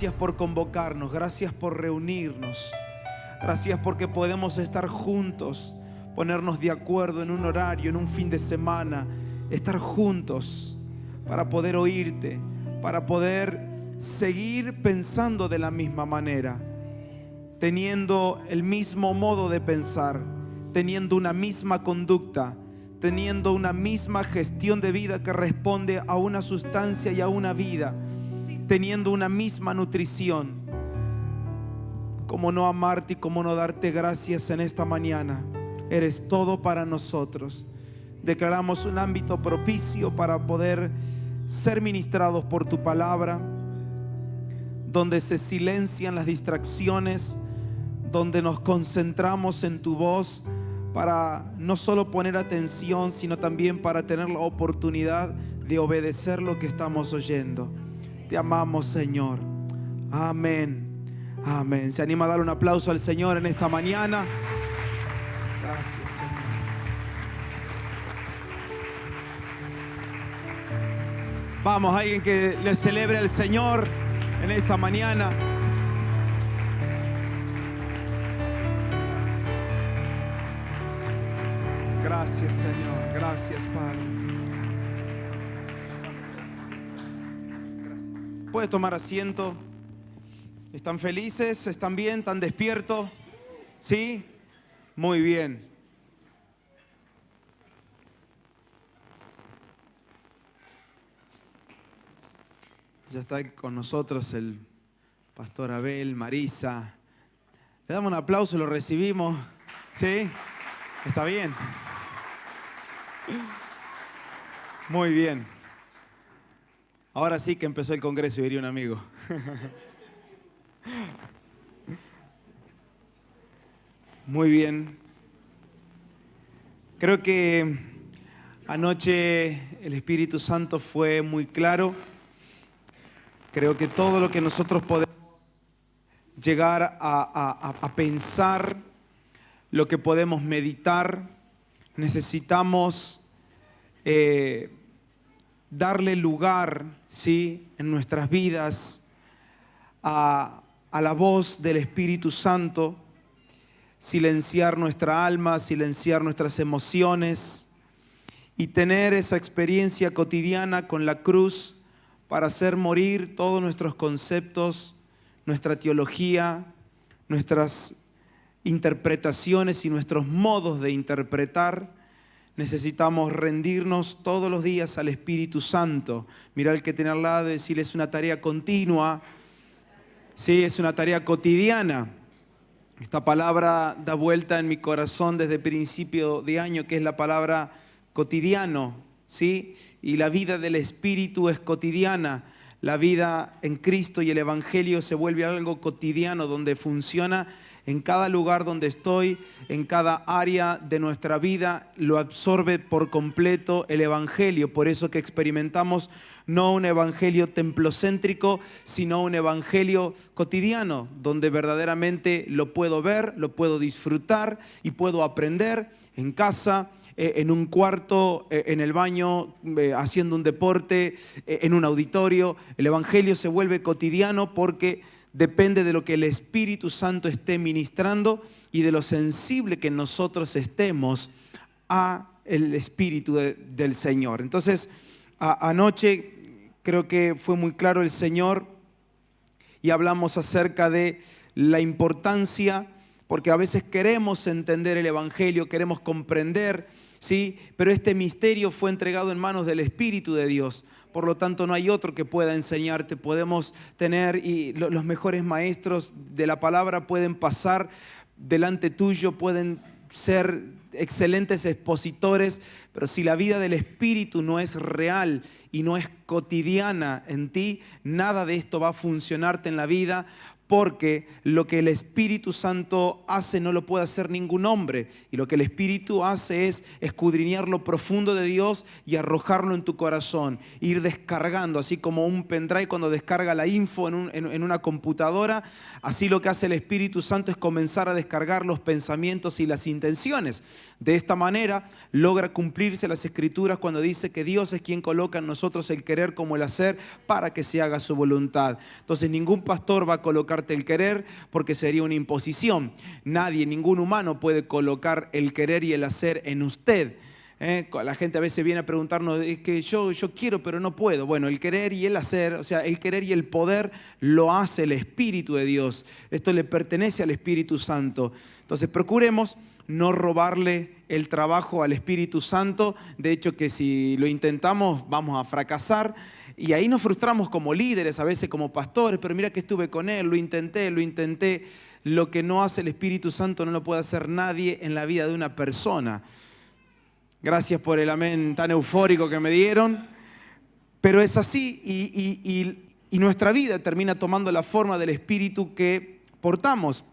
gracias por convocarnos, gracias por reunirnos. Gracias porque podemos estar juntos, ponernos de acuerdo en un horario, en un fin de semana, estar juntos para poder oírte, para poder seguir pensando de la misma manera, teniendo el mismo modo de pensar, teniendo una misma conducta, teniendo una misma gestión de vida que responde a una sustancia y a una vida, teniendo una misma nutrición. ¿Cómo no amarte y cómo no darte gracias en esta mañana? Eres todo para nosotros. Declaramos un ámbito propicio para poder ser ministrados por tu palabra, donde se silencian las distracciones, donde nos concentramos en tu voz para no solo poner atención, sino también para tener la oportunidad de obedecer lo que estamos oyendo. Te amamos, Señor. Amén. Amén. ¿Se anima a dar un aplauso al Señor en esta mañana? Gracias, Señor. Vamos, alguien que le celebre al Señor en esta mañana. Gracias, Señor. Gracias, Padre. Puede tomar asiento. ¿Están felices? ¿Están bien? ¿Están despiertos? ¿Sí? Muy bien. Ya está con nosotros el pastor Abel, Marisa. Le damos un aplauso, lo recibimos. ¿Sí? ¿Está bien? Muy bien. Ahora sí que empezó el congreso, diría un amigo. Muy bien. Creo que anoche el Espíritu Santo fue muy claro. Creo que todo lo que nosotros podemos llegar a pensar, lo que podemos meditar, necesitamos darle lugar, ¿sí?, en nuestras vidas a la voz del Espíritu Santo, silenciar nuestra alma, silenciar nuestras emociones y tener esa experiencia cotidiana con la cruz para hacer morir todos nuestros conceptos, nuestra teología, nuestras interpretaciones y nuestros modos de interpretar. Necesitamos rendirnos todos los días al Espíritu Santo. Mira al que tiene al lado y decirle: es una tarea continua. Sí, es una tarea cotidiana. Esta palabra da vuelta en mi corazón desde principio de año, que es la palabra cotidiano, ¿sí? Y la vida del Espíritu es cotidiana. La vida en Cristo y el Evangelio se vuelve algo cotidiano, donde funciona en cada lugar donde estoy, en cada área de nuestra vida, lo absorbe por completo el Evangelio. Por eso que experimentamos no un evangelio templocéntrico, sino un evangelio cotidiano, donde verdaderamente lo puedo ver, lo puedo disfrutar y puedo aprender en casa, en un cuarto, en el baño, haciendo un deporte, en un auditorio. El evangelio se vuelve cotidiano porque depende de lo que el Espíritu Santo esté ministrando y de lo sensible que nosotros estemos a el Espíritu del Señor. Entonces, anoche creo que fue muy claro el Señor y hablamos acerca de la importancia, porque a veces queremos entender el Evangelio, queremos comprender, ¿sí? Pero este misterio fue entregado en manos del Espíritu de Dios. Por lo tanto, no hay otro que pueda enseñarte. Podemos tener, y los mejores maestros de la palabra pueden pasar delante tuyo, pueden ser excelentes expositores, pero si la vida del Espíritu no es real y no es cotidiana en ti, nada de esto va a funcionarte en la vida, porque lo que el Espíritu Santo hace no lo puede hacer ningún hombre. Y lo que el Espíritu hace es escudriñar lo profundo de Dios y arrojarlo en tu corazón. Ir descargando, así como un pendrive cuando descarga la info en una computadora. Así lo que hace el Espíritu Santo es comenzar a descargar los pensamientos y las intenciones. De esta manera logra cumplirse las Escrituras cuando dice que Dios es quien coloca en nosotros el querer como el hacer para que se haga su voluntad. Entonces ningún pastor va a colocar el querer porque sería una imposición. Nadie, ningún humano puede colocar el querer y el hacer en usted. La gente a veces viene a preguntarnos, es que yo quiero pero no puedo. Bueno, el querer y el hacer, o sea, el querer y el poder lo hace el Espíritu de Dios. Esto le pertenece al Espíritu Santo. Entonces procuremos no robarle el trabajo al Espíritu Santo. De hecho, que si lo intentamos vamos a fracasar. Y ahí nos frustramos como líderes, a veces como pastores, pero mira que estuve con él, lo intenté. Lo que no hace el Espíritu Santo no lo puede hacer nadie en la vida de una persona. Gracias por el amén tan eufórico que me dieron. Pero es así y nuestra vida termina tomando la forma del Espíritu que portamos.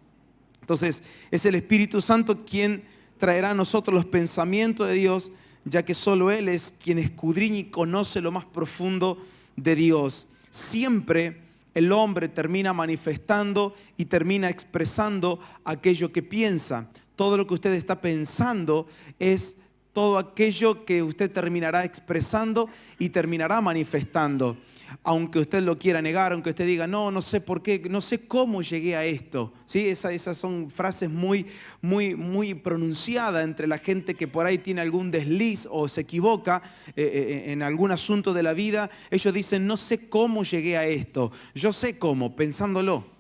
Entonces es el Espíritu Santo quien traerá a nosotros los pensamientos de Dios, ya que solo Él es quien escudriña y conoce lo más profundo de Dios. Siempre el hombre termina manifestando y termina expresando aquello que piensa. Todo lo que usted está pensando es todo aquello que usted terminará expresando y terminará manifestando. Aunque usted lo quiera negar, aunque usted diga, no sé por qué, no sé cómo llegué a esto. ¿Sí? Esas son frases muy pronunciadas entre la gente que por ahí tiene algún desliz o se equivoca en algún asunto de la vida. Ellos dicen, no sé cómo llegué a esto. Yo sé cómo, pensándolo.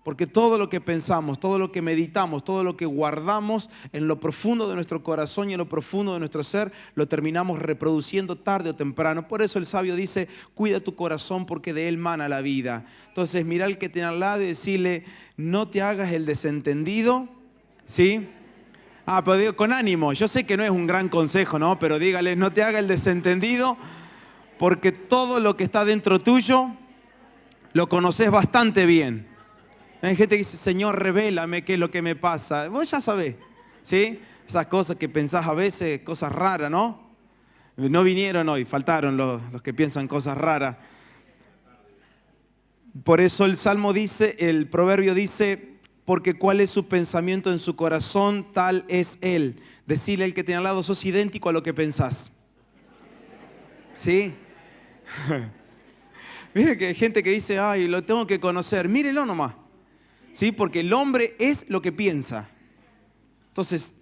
Porque todo lo que pensamos, todo lo que meditamos, todo lo que guardamos en lo profundo de nuestro corazón y en lo profundo de nuestro ser, lo terminamos reproduciendo tarde o temprano. Por eso el sabio dice, cuida tu corazón porque de él mana la vida. Entonces mira al que tiene al lado y decirle, no te hagas el desentendido, ¿sí? Pero digo, con ánimo, yo sé que no es un gran consejo, ¿no? Pero dígale, no te hagas el desentendido porque todo lo que está dentro tuyo lo conoces bastante bien. Hay gente que dice, Señor, revélame qué es lo que me pasa. Vos ya sabés, ¿sí? Esas cosas que pensás a veces, cosas raras, ¿no? No vinieron hoy, faltaron los que piensan cosas raras. Por eso el Salmo dice, el proverbio dice, porque cuál es su pensamiento en su corazón, tal es él. Decirle al que tiene al lado, sos idéntico a lo que pensás. ¿Sí? Mire que hay gente que dice, ay, lo tengo que conocer. Mírelo nomás. ¿Sí? Porque el hombre es lo que piensa. Entonces,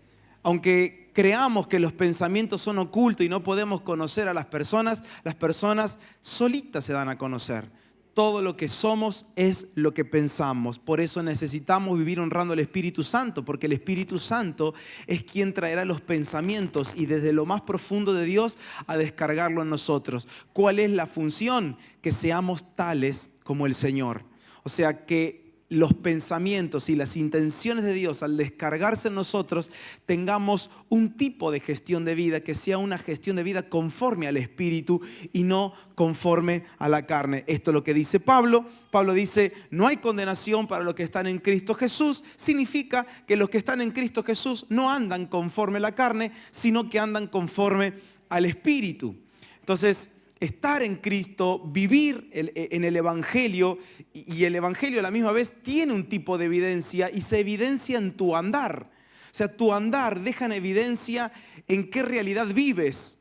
aunque creamos que los pensamientos son ocultos y no podemos conocer a las personas solitas se dan a conocer. Todo lo que somos es lo que pensamos. Por eso necesitamos vivir honrando al Espíritu Santo, porque el Espíritu Santo es quien traerá los pensamientos y desde lo más profundo de Dios a descargarlo en nosotros. ¿Cuál es la función? Que seamos tales como el Señor. O sea, que los pensamientos y las intenciones de Dios al descargarse en nosotros tengamos un tipo de gestión de vida que sea una gestión de vida conforme al Espíritu y no conforme a la carne. Esto es lo que dice Pablo. Pablo dice, no hay condenación para los que están en Cristo Jesús. Significa que los que están en Cristo Jesús no andan conforme a la carne, sino que andan conforme al Espíritu. Entonces, estar en Cristo, vivir en el Evangelio, y el Evangelio a la misma vez tiene un tipo de evidencia y se evidencia en tu andar. O sea, tu andar deja en evidencia en qué realidad vives.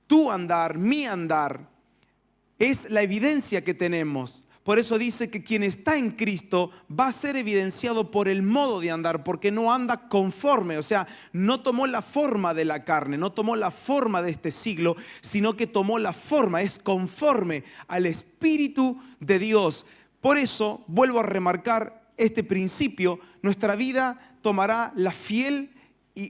Tu andar, mi andar, es la evidencia que tenemos. Por eso dice que quien está en Cristo va a ser evidenciado por el modo de andar, porque no anda conforme, o sea, no tomó la forma de la carne, no tomó la forma de este siglo, sino que tomó la forma, es conforme al Espíritu de Dios. Por eso, vuelvo a remarcar este principio, nuestra vida tomará la fiel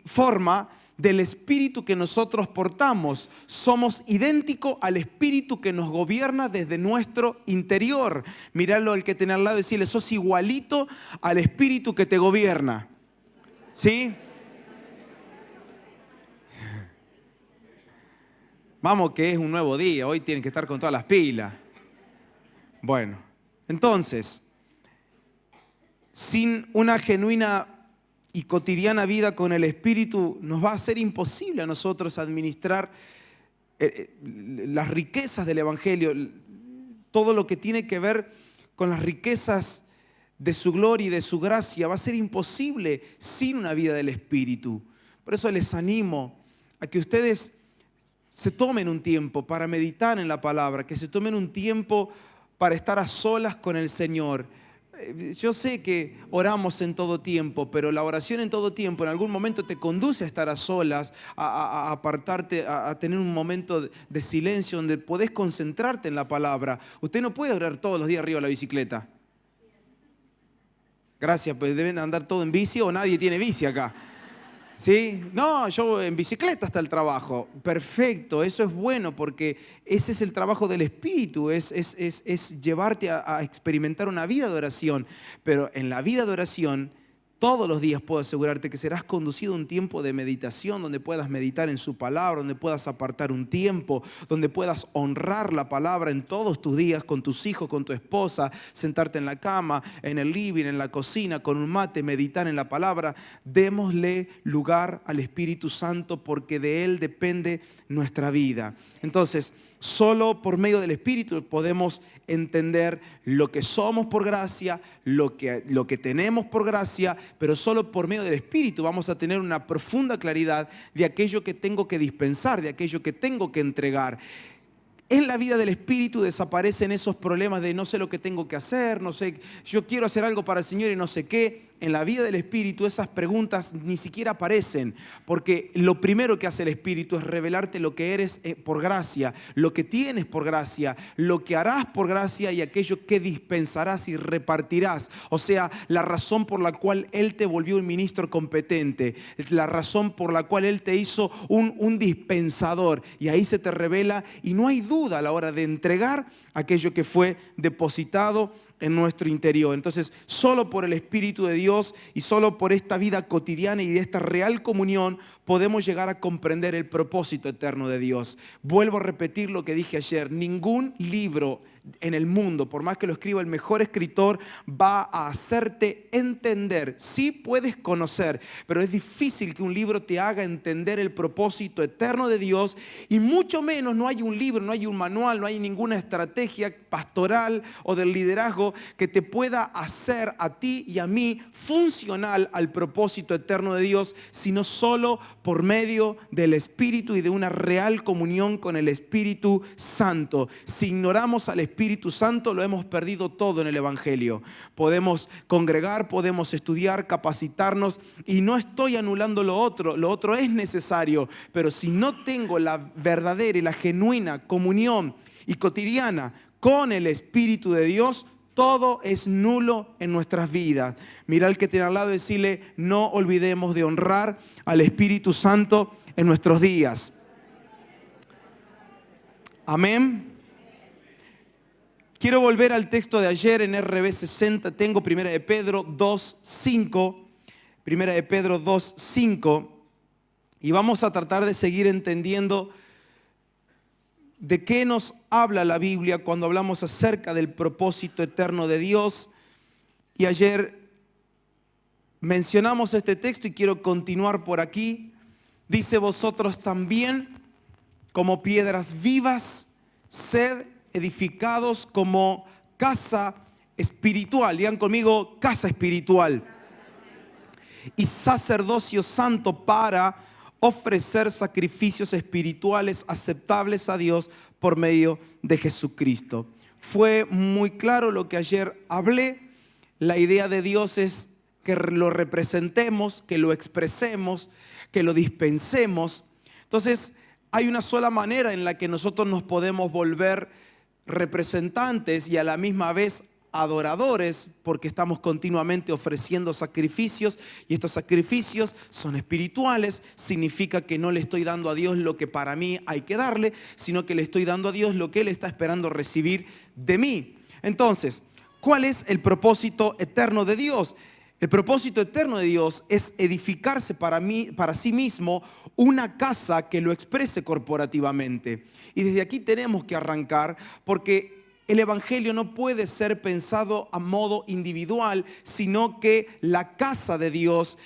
forma del Espíritu que nosotros portamos. Somos idénticos al Espíritu que nos gobierna desde nuestro interior. Mirarlo al que tiene al lado y decirle, sos igualito al Espíritu que te gobierna. ¿Sí? Vamos, que es un nuevo día, hoy tienen que estar con todas las pilas. Bueno, entonces, sin una genuina y cotidiana vida con el Espíritu, nos va a ser imposible a nosotros administrar las riquezas del Evangelio, todo lo que tiene que ver con las riquezas de su gloria y de su gracia. Va a ser imposible sin una vida del Espíritu. Por eso les animo a que ustedes se tomen un tiempo para meditar en la palabra, que se tomen un tiempo para estar a solas con el Señor. Yo sé que oramos en todo tiempo, pero la oración en todo tiempo en algún momento te conduce a estar a solas, a apartarte, a tener un momento de silencio donde podés concentrarte en la palabra. Usted no puede orar todos los días arriba de la bicicleta. Gracias, pues deben andar todo en bici o nadie tiene bici acá. ¿Sí? No, yo en bicicleta hasta el trabajo. Perfecto, eso es bueno porque ese es el trabajo del Espíritu, es llevarte a experimentar una vida de oración. Pero en la vida de oración, todos los días puedo asegurarte que serás conducido a un tiempo de meditación donde puedas meditar en su palabra, donde puedas apartar un tiempo, donde puedas honrar la palabra en todos tus días con tus hijos, con tu esposa, sentarte en la cama, en el living, en la cocina, con un mate, meditar en la palabra. Démosle lugar al Espíritu Santo porque de Él depende nuestra vida. Entonces, solo por medio del Espíritu podemos entender lo que somos por gracia, lo que tenemos por gracia, pero solo por medio del Espíritu vamos a tener una profunda claridad de aquello que tengo que dispensar, de aquello que tengo que entregar. En la vida del Espíritu desaparecen esos problemas de no sé lo que tengo que hacer, no sé, yo quiero hacer algo para el Señor y no sé qué. En la vida del Espíritu esas preguntas ni siquiera aparecen, porque lo primero que hace el Espíritu es revelarte lo que eres por gracia, lo que tienes por gracia, lo que harás por gracia y aquello que dispensarás y repartirás. O sea, la razón por la cual Él te volvió un ministro competente, la razón por la cual Él te hizo un dispensador. Y ahí se te revela y no hay duda a la hora de entregar aquello que fue depositado en nuestro interior. Entonces, solo por el Espíritu de Dios y solo por esta vida cotidiana y de esta real comunión podemos llegar a comprender el propósito eterno de Dios. Vuelvo a repetir lo que dije ayer: ningún libro en el mundo, por más que lo escriba el mejor escritor, va a hacerte entender. Sí puedes conocer, pero es difícil que un libro te haga entender el propósito eterno de Dios, y mucho menos no hay un libro, no hay un manual, no hay ninguna estrategia pastoral o del liderazgo que te pueda hacer a ti y a mí funcional al propósito eterno de Dios, sino solo por medio del Espíritu y de una real comunión con el Espíritu Santo. Si ignoramos al Espíritu Santo, lo hemos perdido todo en el Evangelio. Podemos congregar, podemos estudiar, capacitarnos, y no estoy anulando lo otro es necesario, pero si no tengo la verdadera y la genuina comunión y cotidiana con el Espíritu de Dios, todo es nulo en nuestras vidas. Mira al que tiene al lado y decirle: no olvidemos de honrar al Espíritu Santo en nuestros días. Amén. Quiero volver al texto de ayer en RB 60. Tengo 1 de Pedro 2:5. 1 de Pedro 2:5. Y vamos a tratar de seguir entendiendo de qué nos habla la Biblia cuando hablamos acerca del propósito eterno de Dios. Y ayer mencionamos este texto y quiero continuar por aquí. Dice: vosotros también, como piedras vivas, sed edificados como casa espiritual. Digan conmigo: casa espiritual. Y sacerdocio santo para ofrecer sacrificios espirituales aceptables a Dios por medio de Jesucristo. Fue muy claro lo que ayer hablé. La idea de Dios es que lo representemos, que lo expresemos, que lo dispensemos. Entonces, hay una sola manera en la que nosotros nos podemos volver representantes y a la misma vez adoradores, porque estamos continuamente ofreciendo sacrificios, y estos sacrificios son espirituales. Significa que no le estoy dando a Dios lo que para mí hay que darle, sino que le estoy dando a Dios lo que Él está esperando recibir de mí. Entonces, ¿cuál es el propósito eterno de Dios? El propósito eterno de Dios es edificarse para sí mismo una casa que lo exprese corporativamente. Y desde aquí tenemos que arrancar, porque el evangelio no puede ser pensado a modo individual, sino que la casa de Dios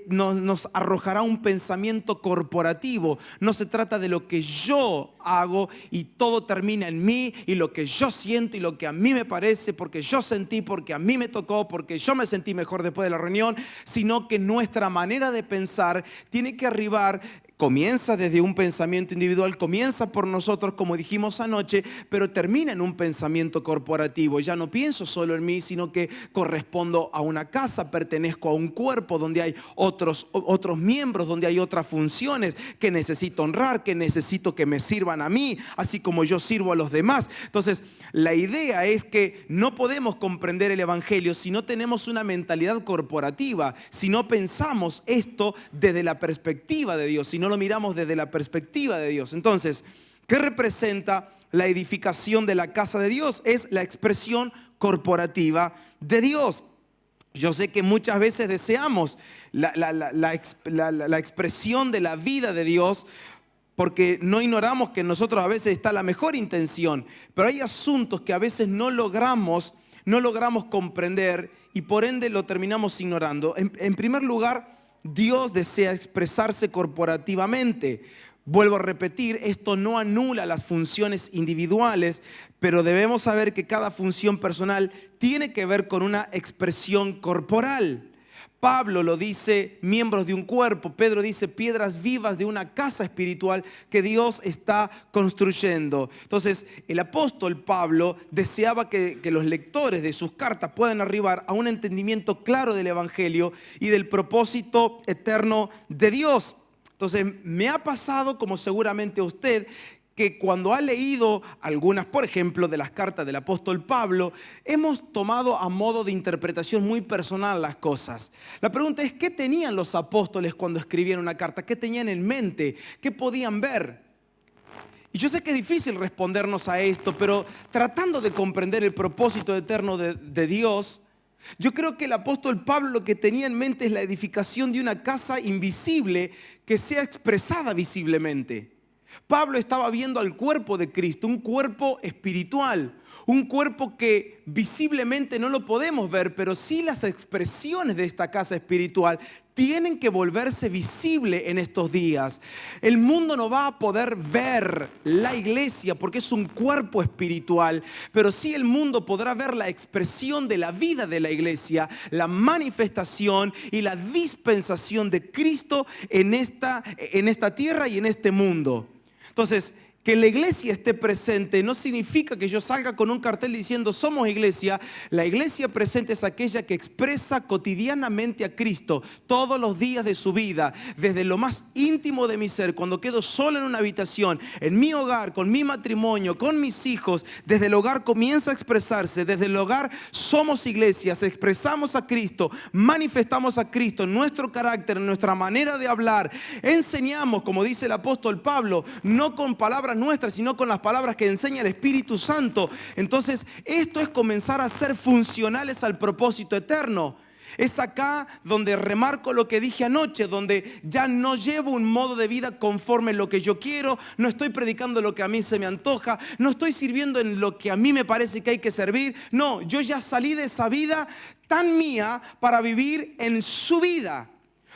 nos arrojará un pensamiento corporativo. No se trata de lo que yo hago y todo termina en mí y lo que yo siento y lo que a mí me parece, porque yo sentí, porque a mí me tocó, porque yo me sentí mejor después de la reunión, sino que nuestra manera de pensar tiene que arribar. Comienza desde un pensamiento individual, comienza por nosotros, como dijimos anoche, pero termina en un pensamiento corporativo. Ya no pienso solo en mí, sino que correspondo a una casa, pertenezco a un cuerpo donde hay otros miembros, donde hay otras funciones que necesito honrar, que necesito que me sirvan a mí, así como yo sirvo a los demás. Entonces, la idea es que no podemos comprender el evangelio si no tenemos una mentalidad corporativa, si no pensamos esto desde la perspectiva de Dios, si no lo miramos desde la perspectiva de Dios. Entonces, ¿qué representa la edificación de la casa de Dios? Es la expresión corporativa de Dios. Yo sé que muchas veces deseamos la expresión de la vida de Dios, porque no ignoramos que en nosotros a veces está la mejor intención, pero hay asuntos que a veces no logramos comprender y por ende lo terminamos ignorando. En primer lugar, Dios desea expresarse corporativamente. Vuelvo a repetir, esto no anula las funciones individuales, pero debemos saber que cada función personal tiene que ver con una expresión corporal. Pablo lo dice, miembros de un cuerpo. Pedro dice, piedras vivas de una casa espiritual que Dios está construyendo. Entonces, el apóstol Pablo deseaba que los lectores de sus cartas puedan arribar a un entendimiento claro del evangelio y del propósito eterno de Dios. Entonces, me ha pasado, como seguramente a usted, que cuando ha leído algunas, por ejemplo, de las cartas del apóstol Pablo, hemos tomado a modo de interpretación muy personal las cosas. La pregunta es, ¿qué tenían los apóstoles cuando escribían una carta? ¿Qué tenían en mente? ¿Qué podían ver? Y yo sé que es difícil respondernos a esto, pero tratando de comprender el propósito eterno de Dios, yo creo que el apóstol Pablo lo que tenía en mente es la edificación de una casa invisible que sea expresada visiblemente. Pablo estaba viendo al cuerpo de Cristo, un cuerpo espiritual, un cuerpo que visiblemente no lo podemos ver, pero sí las expresiones de esta casa espiritual tienen que volverse visible en estos días. El mundo no va a poder ver la iglesia porque es un cuerpo espiritual, pero sí el mundo podrá ver la expresión de la vida de la iglesia, la manifestación y la dispensación de Cristo en esta tierra y en este mundo. Entonces, que la iglesia esté presente no significa que yo salga con un cartel diciendo somos iglesia. La iglesia presente es aquella que expresa cotidianamente a Cristo todos los días de su vida, desde lo más íntimo de mi ser, cuando quedo solo en una habitación, en mi hogar, con mi matrimonio, con mis hijos. Desde el hogar comienza a expresarse, desde el hogar somos iglesias, expresamos a Cristo, manifestamos a Cristo en nuestro carácter, en nuestra manera de hablar. Enseñamos, como dice el apóstol Pablo, no con palabras nuestras, sino con las palabras que enseña el Espíritu Santo. Entonces, esto es comenzar a ser funcionales al propósito eterno. Es acá donde remarco lo que dije anoche, donde ya no llevo un modo de vida conforme a lo que yo quiero, no estoy predicando lo que a mí se me antoja, no estoy sirviendo en lo que a mí me parece que hay que servir. No, yo ya salí de esa vida tan mía para vivir en su vida.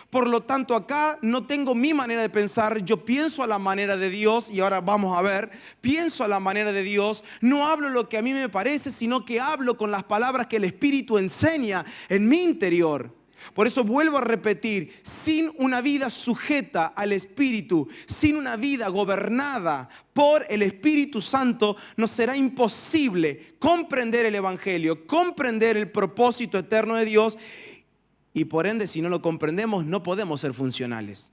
Por lo tanto, acá no tengo mi manera de pensar, yo pienso a la manera de Dios, y ahora vamos a ver, pienso a la manera de Dios, no hablo lo que a mí me parece, sino que hablo con las palabras que el Espíritu enseña en mi interior. Por eso vuelvo a repetir, sin una vida sujeta al Espíritu, sin una vida gobernada por el Espíritu Santo, nos será imposible comprender el Evangelio, comprender el propósito eterno de Dios. Y por ende, si no lo comprendemos, no podemos ser funcionales.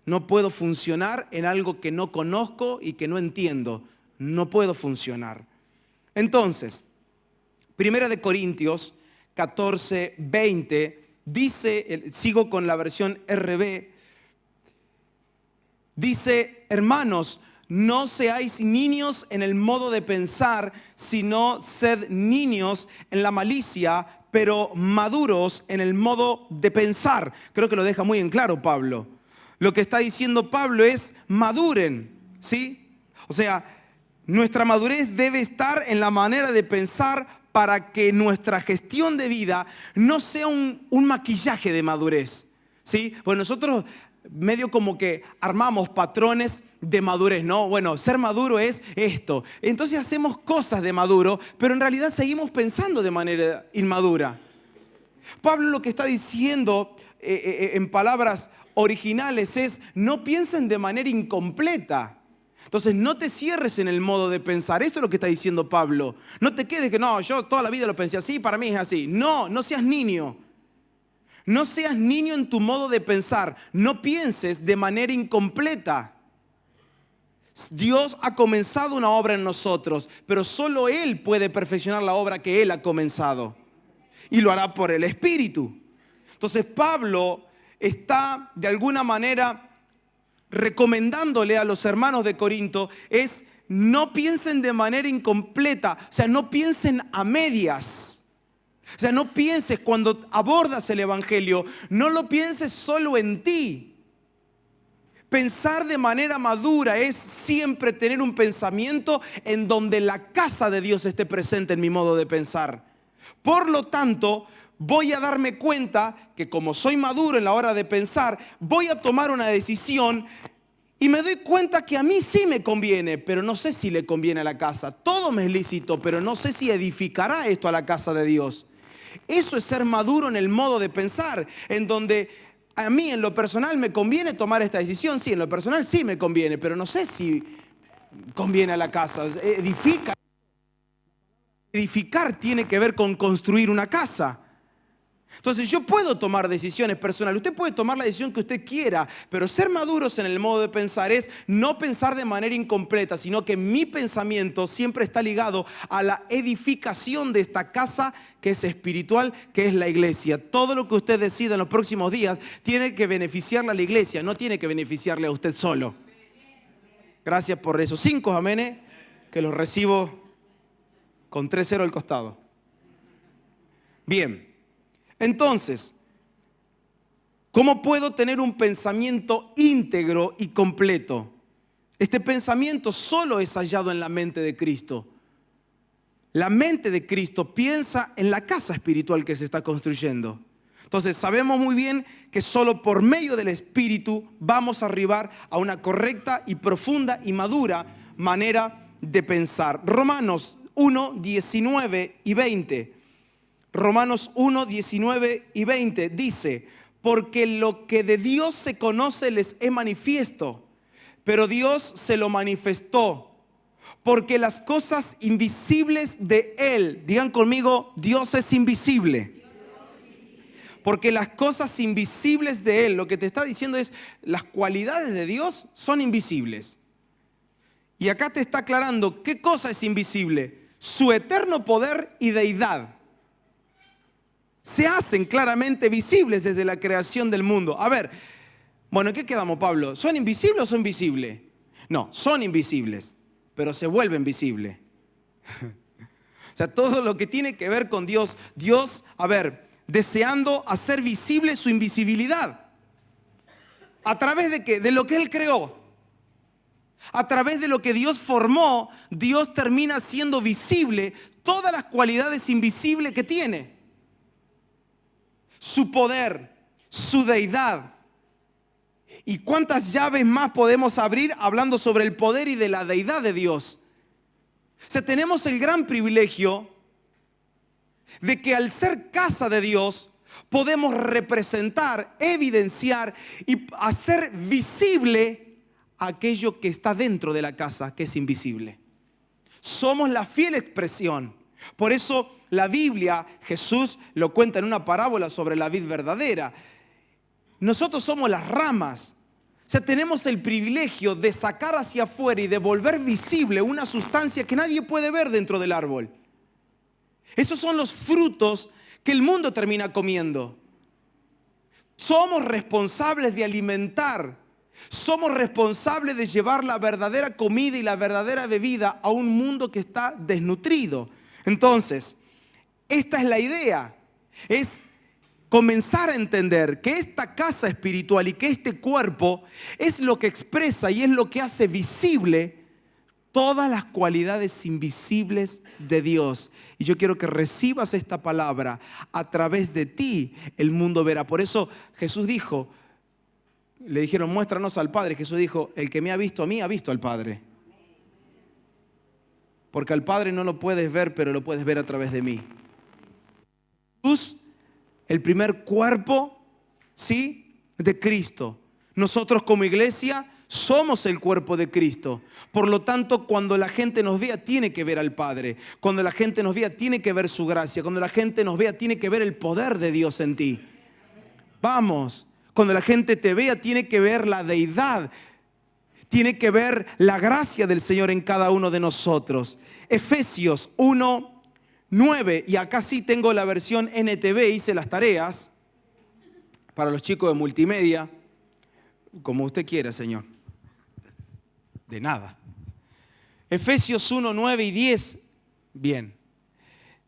No puedo funcionar en algo que no conozco y que no entiendo. No puedo funcionar. Entonces, 1 Corintios 14, 20, dice, sigo con la versión RB, dice, hermanos, no seáis niños en el modo de pensar, sino sed niños en la malicia, pero maduros en el modo de pensar. Creo que lo deja muy en claro Pablo. Lo que está diciendo Pablo es maduren, ¿sí? O sea, Nuestra madurez debe estar en la manera de pensar para que nuestra gestión de vida no sea un maquillaje de madurez, ¿sí? Pues nosotros medio como que armamos patrones de madurez, ¿no? Bueno, ser maduro es esto. Entonces hacemos cosas de maduro, pero en realidad seguimos pensando de manera inmadura. Pablo lo que está diciendo en palabras originales es: no piensen de manera incompleta. Entonces no te cierres en el modo de pensar. Esto es lo que está diciendo Pablo. No te quedes que no, yo toda la vida lo pensé así, para mí es así. No, no seas niño. No seas niño en tu modo de pensar. No pienses de manera incompleta. Dios ha comenzado una obra en nosotros, pero solo Él puede perfeccionar la obra que Él ha comenzado. Y lo hará por el Espíritu. Entonces Pablo está de alguna manera recomendándole a los hermanos de Corinto es: no piensen de manera incompleta, o sea, no piensen a medias. O sea, no pienses cuando abordas el Evangelio, no lo pienses solo en ti. Pensar de manera madura es siempre tener un pensamiento en donde la casa de Dios esté presente en mi modo de pensar. Por lo tanto, voy a darme cuenta que como soy maduro en la hora de pensar, voy a tomar una decisión y me doy cuenta que a mí sí me conviene, pero no sé si le conviene a la casa. Todo me es lícito, pero no sé si edificará esto a la casa de Dios. Eso es ser maduro en el modo de pensar, en donde a mí en lo personal me conviene tomar esta decisión. Sí, en lo personal sí me conviene, pero no sé si conviene a la casa. Edificar tiene que ver con construir una casa. Entonces yo puedo tomar decisiones personales, usted puede tomar la decisión que usted quiera, pero ser maduros en el modo de pensar es no pensar de manera incompleta, sino que mi pensamiento siempre está ligado a la edificación de esta casa que es espiritual, que es la iglesia. Todo lo que usted decida en los próximos días tiene que beneficiarle a la iglesia, no tiene que beneficiarle a usted solo. Gracias por esos 5 amenes, que los recibo con 3-0 al costado. Bien. Entonces, ¿cómo puedo tener un pensamiento íntegro y completo? Este pensamiento solo es hallado en la mente de Cristo. La mente de Cristo piensa en la casa espiritual que se está construyendo. Entonces, sabemos muy bien que solo por medio del Espíritu vamos a arribar a una correcta y profunda y madura manera de pensar. Romanos 1, 19 y 20. Romanos 1, 19 y 20 dice: porque lo que de Dios se conoce les es manifiesto, pero Dios se lo manifestó, porque las cosas invisibles de Él, digan conmigo, Dios es invisible. Porque las cosas invisibles de Él, lo que te está diciendo es, las cualidades de Dios son invisibles. Y acá te está aclarando qué cosa es invisible: su eterno poder y deidad. Se hacen claramente visibles desde la creación del mundo. A ver, bueno, ¿en qué quedamos, Pablo? ¿Son invisibles o son visibles? No, son invisibles, pero se vuelven visibles. O sea, todo lo que tiene que ver con Dios, deseando hacer visible su invisibilidad. ¿A través de qué? De lo que Él creó. A través de lo que Dios formó, Dios termina siendo visible todas las cualidades invisibles que tiene. Su poder, su deidad. ¿Y cuántas llaves más podemos abrir hablando sobre el poder y de la deidad de Dios? O sea, tenemos el gran privilegio de que al ser casa de Dios podemos representar, evidenciar y hacer visible aquello que está dentro de la casa, que es invisible. Somos la fiel expresión. Por eso la Biblia, Jesús lo cuenta en una parábola sobre la vid verdadera. Nosotros somos las ramas. O sea, tenemos el privilegio de sacar hacia afuera y de volver visible una sustancia que nadie puede ver dentro del árbol. Esos son los frutos que el mundo termina comiendo. Somos responsables de alimentar. Somos responsables de llevar la verdadera comida y la verdadera bebida a un mundo que está desnutrido. Entonces, esta es la idea, es comenzar a entender que esta casa espiritual y que este cuerpo es lo que expresa y es lo que hace visible todas las cualidades invisibles de Dios. Y yo quiero que recibas esta palabra. A través de ti el mundo verá. Por eso Jesús dijo, le dijeron, muéstranos al Padre. Jesús dijo, el que me ha visto a mí, ha visto al Padre. Porque al Padre no lo puedes ver, pero lo puedes ver a través de mí. Jesús, el primer cuerpo, ¿sí?, de Cristo. Nosotros como iglesia somos el cuerpo de Cristo. Por lo tanto, cuando la gente nos vea, tiene que ver al Padre. Cuando la gente nos vea, tiene que ver su gracia. Cuando la gente nos vea, tiene que ver el poder de Dios en ti. Vamos, cuando la gente te vea, tiene que ver la deidad. Tiene que ver la gracia del Señor en cada uno de nosotros. Efesios 1:9, y acá sí tengo la versión NTV, hice las tareas para los chicos de multimedia, como usted quiera, Señor. De nada. Efesios 1:9 y 10, bien.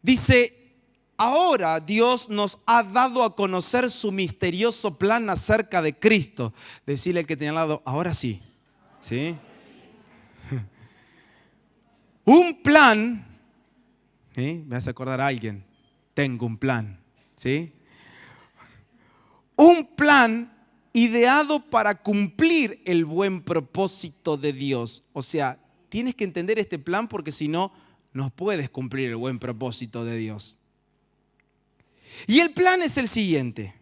Dice, ahora Dios nos ha dado a conocer su misterioso plan acerca de Cristo. Decirle al que tenía al lado, ahora sí. ¿Sí? Un plan, ¿sí? Me hace acordar a alguien, tengo un plan, ¿sí? Un plan ideado para cumplir el buen propósito de Dios. O sea, tienes que entender este plan porque si no, no puedes cumplir el buen propósito de Dios. Y el plan es el siguiente.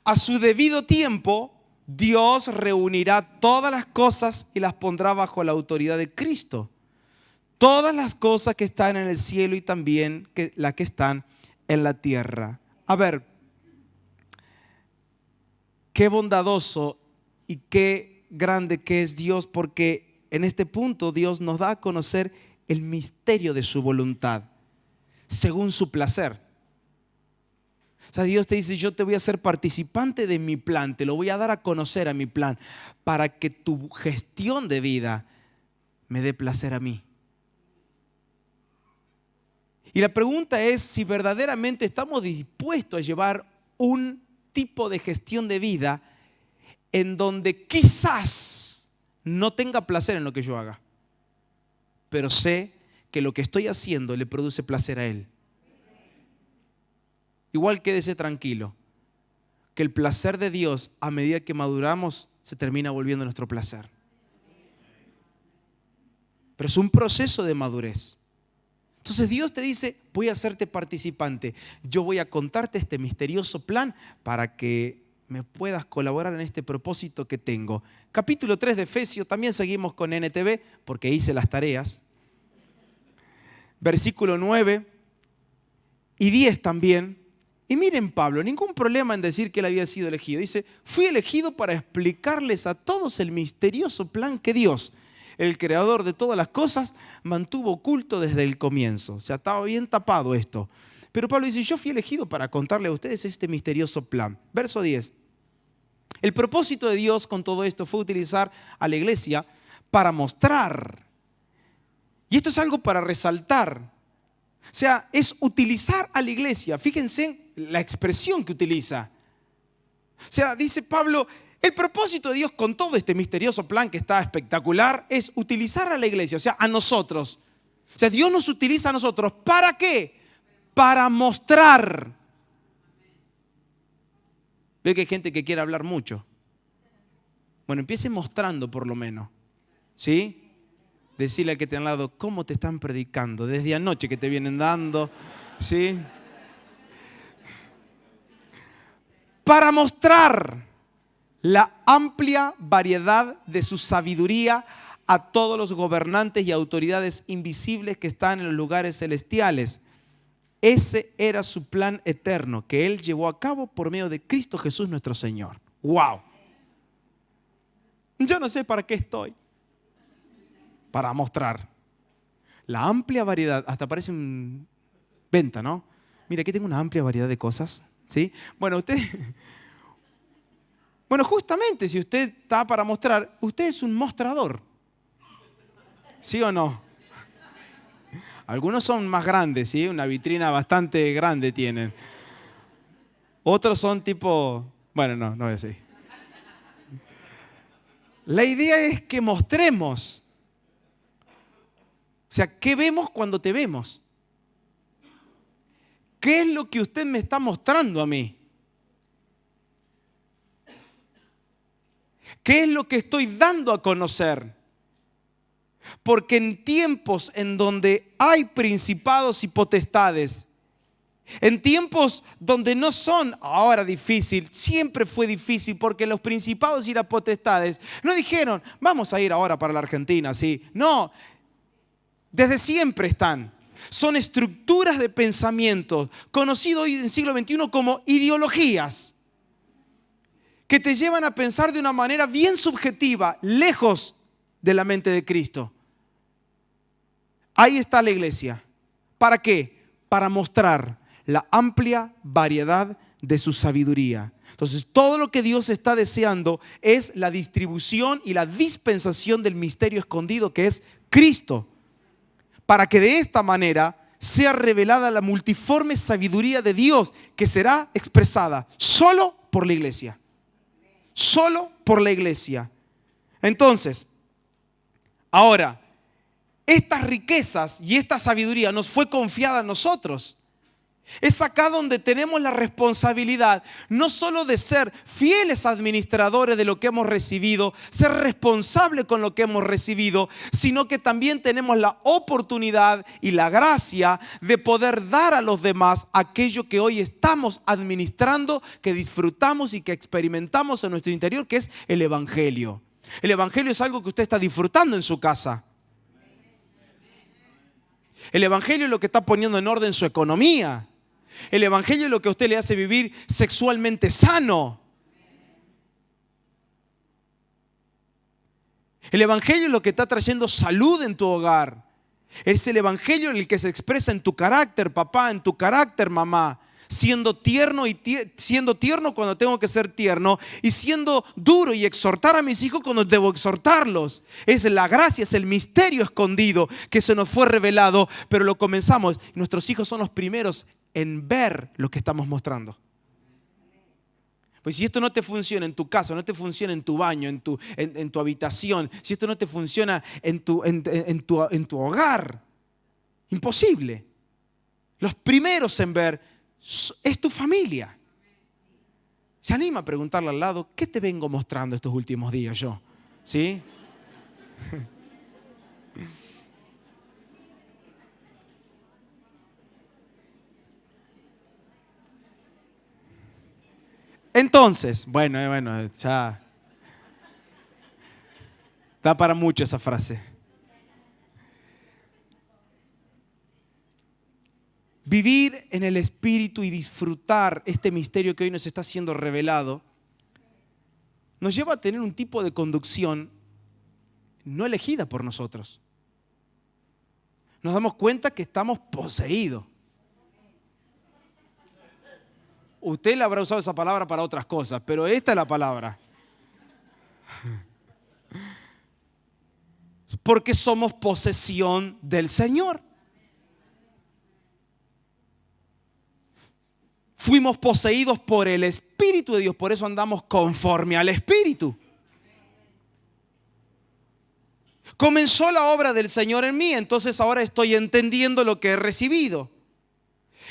A su debido tiempo, Dios reunirá todas las cosas y las pondrá bajo la autoridad de Cristo. Todas las cosas que están en el cielo y también las que están en la tierra. A ver, qué bondadoso y qué grande que es Dios, porque en este punto Dios nos da a conocer el misterio de su voluntad, según su placer. O sea, Dios te dice, yo te voy a hacer participante de mi plan, te lo voy a dar a conocer a mi plan, para que tu gestión de vida me dé placer a mí. Y la pregunta es si verdaderamente estamos dispuestos a llevar un tipo de gestión de vida en donde quizás no tenga placer en lo que yo haga, pero sé que lo que estoy haciendo le produce placer a Él. Igual quédese tranquilo, que el placer de Dios a medida que maduramos se termina volviendo nuestro placer. Pero es un proceso de madurez. Entonces Dios te dice, voy a hacerte participante. Yo voy a contarte este misterioso plan para que me puedas colaborar en este propósito que tengo. Capítulo 3 de Efesios, también seguimos con NTV porque hice las tareas. Versículo 9 y 10 también. Y miren Pablo, ningún problema en decir que él había sido elegido. Dice, fui elegido para explicarles a todos el misterioso plan que Dios, el creador de todas las cosas, mantuvo oculto desde el comienzo. O sea, estaba bien tapado esto. Pero Pablo dice, yo fui elegido para contarle a ustedes este misterioso plan. Verso 10. El propósito de Dios con todo esto fue utilizar a la iglesia para mostrar. Y esto es algo para resaltar. O sea, es utilizar a la iglesia. Fíjense en la expresión que utiliza. O sea, dice Pablo, el propósito de Dios con todo este misterioso plan que está espectacular es utilizar a la iglesia, o sea, a nosotros. O sea, Dios nos utiliza a nosotros. ¿Para qué? Para mostrar. Veo que hay gente que quiere hablar mucho. Bueno, empiece mostrando por lo menos. ¿Sí? Decirle al que te han dado, ¿cómo te están predicando? Desde anoche que te vienen dando. ¿Sí? Para mostrar la amplia variedad de su sabiduría a todos los gobernantes y autoridades invisibles que están en los lugares celestiales. Ese era su plan eterno que Él llevó a cabo por medio de Cristo Jesús nuestro Señor. ¡Wow! Yo no sé para qué estoy. Para mostrar la amplia variedad. Hasta parece un venta, ¿no? Mira, aquí tengo una amplia variedad de cosas. ¿Sí? Bueno, justamente si usted está para mostrar, usted es un mostrador. ¿Sí o no? Algunos son más grandes, ¿sí? Una vitrina bastante grande tienen. Otros son tipo, bueno, no voy a decir. La idea es que mostremos sea, ¿qué vemos cuando te vemos? ¿Qué es lo que usted me está mostrando a mí? ¿Qué es lo que estoy dando a conocer? Porque en tiempos en donde hay principados y potestades, en tiempos donde no son ahora difícil, siempre fue difícil porque los principados y las potestades no dijeron, vamos a ir ahora para la Argentina, ¿sí? No, desde siempre están. Son estructuras de pensamiento, conocido hoy en el siglo XXI como ideologías, que te llevan a pensar de una manera bien subjetiva, lejos de la mente de Cristo. Ahí está la iglesia. ¿Para qué? Para mostrar la amplia variedad de su sabiduría. Entonces, todo lo que Dios está deseando es la distribución y la dispensación del misterio escondido que es Cristo, para que de esta manera sea revelada la multiforme sabiduría de Dios que será expresada solo por la iglesia. Solo por la iglesia. Entonces, ahora, estas riquezas y esta sabiduría nos fue confiada a nosotros. Es acá donde tenemos la responsabilidad no solo de ser fieles administradores de lo que hemos recibido, ser responsables con lo que hemos recibido, sino que también tenemos la oportunidad y la gracia de poder dar a los demás aquello que hoy estamos administrando, que disfrutamos y que experimentamos en nuestro interior, que es el Evangelio. El Evangelio es algo que usted está disfrutando en su casa. El Evangelio es lo que está poniendo en orden su economía. El Evangelio es lo que a usted le hace vivir sexualmente sano. El Evangelio es lo que está trayendo salud en tu hogar. Es el Evangelio el que se expresa en tu carácter, papá, en tu carácter, mamá. Siendo tierno cuando tengo que ser tierno y siendo duro y exhortar a mis hijos cuando debo exhortarlos. Es la gracia, es el misterio escondido que se nos fue revelado, pero lo comenzamos. Nuestros hijos son los primeros en ver lo que estamos mostrando. Pues si esto no te funciona en tu casa, no te funciona en tu baño, en tu habitación, si esto no te funciona en tu hogar, imposible. Los primeros en ver es tu familia. Se anima a preguntarle al lado, ¿qué te vengo mostrando estos últimos días yo? ¿Sí? Entonces, bueno, ya da para mucho esa frase. Vivir en el Espíritu y disfrutar este misterio que hoy nos está siendo revelado nos lleva a tener un tipo de conducción no elegida por nosotros. Nos damos cuenta que estamos poseídos. Usted le habrá usado esa palabra para otras cosas, pero esta es la palabra. Porque somos posesión del Señor. Fuimos poseídos por el Espíritu de Dios, por eso andamos conforme al Espíritu. Comenzó la obra del Señor en mí, entonces ahora estoy entendiendo lo que he recibido.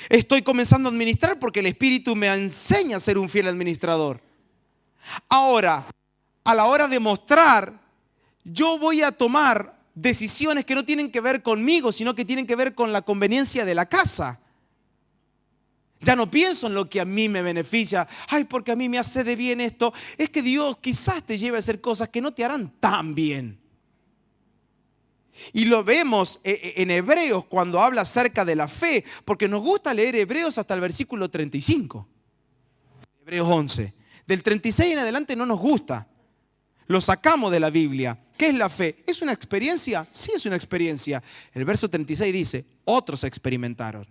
Estoy comenzando a administrar porque el Espíritu me enseña a ser un fiel administrador. Ahora, a la hora de mostrar, yo voy a tomar decisiones que no tienen que ver conmigo, sino que tienen que ver con la conveniencia de la casa. Ya no pienso en lo que a mí me beneficia. Ay, porque a mí me hace de bien esto. Es que Dios quizás te lleve a hacer cosas que no te harán tan bien. Y lo vemos en Hebreos cuando habla acerca de la fe, porque nos gusta leer Hebreos hasta el versículo 35. Hebreos 11. Del 36 en adelante no nos gusta. Lo sacamos de la Biblia. ¿Qué es la fe? ¿Es una experiencia? Sí, es una experiencia. El verso 36 dice, otros experimentaron.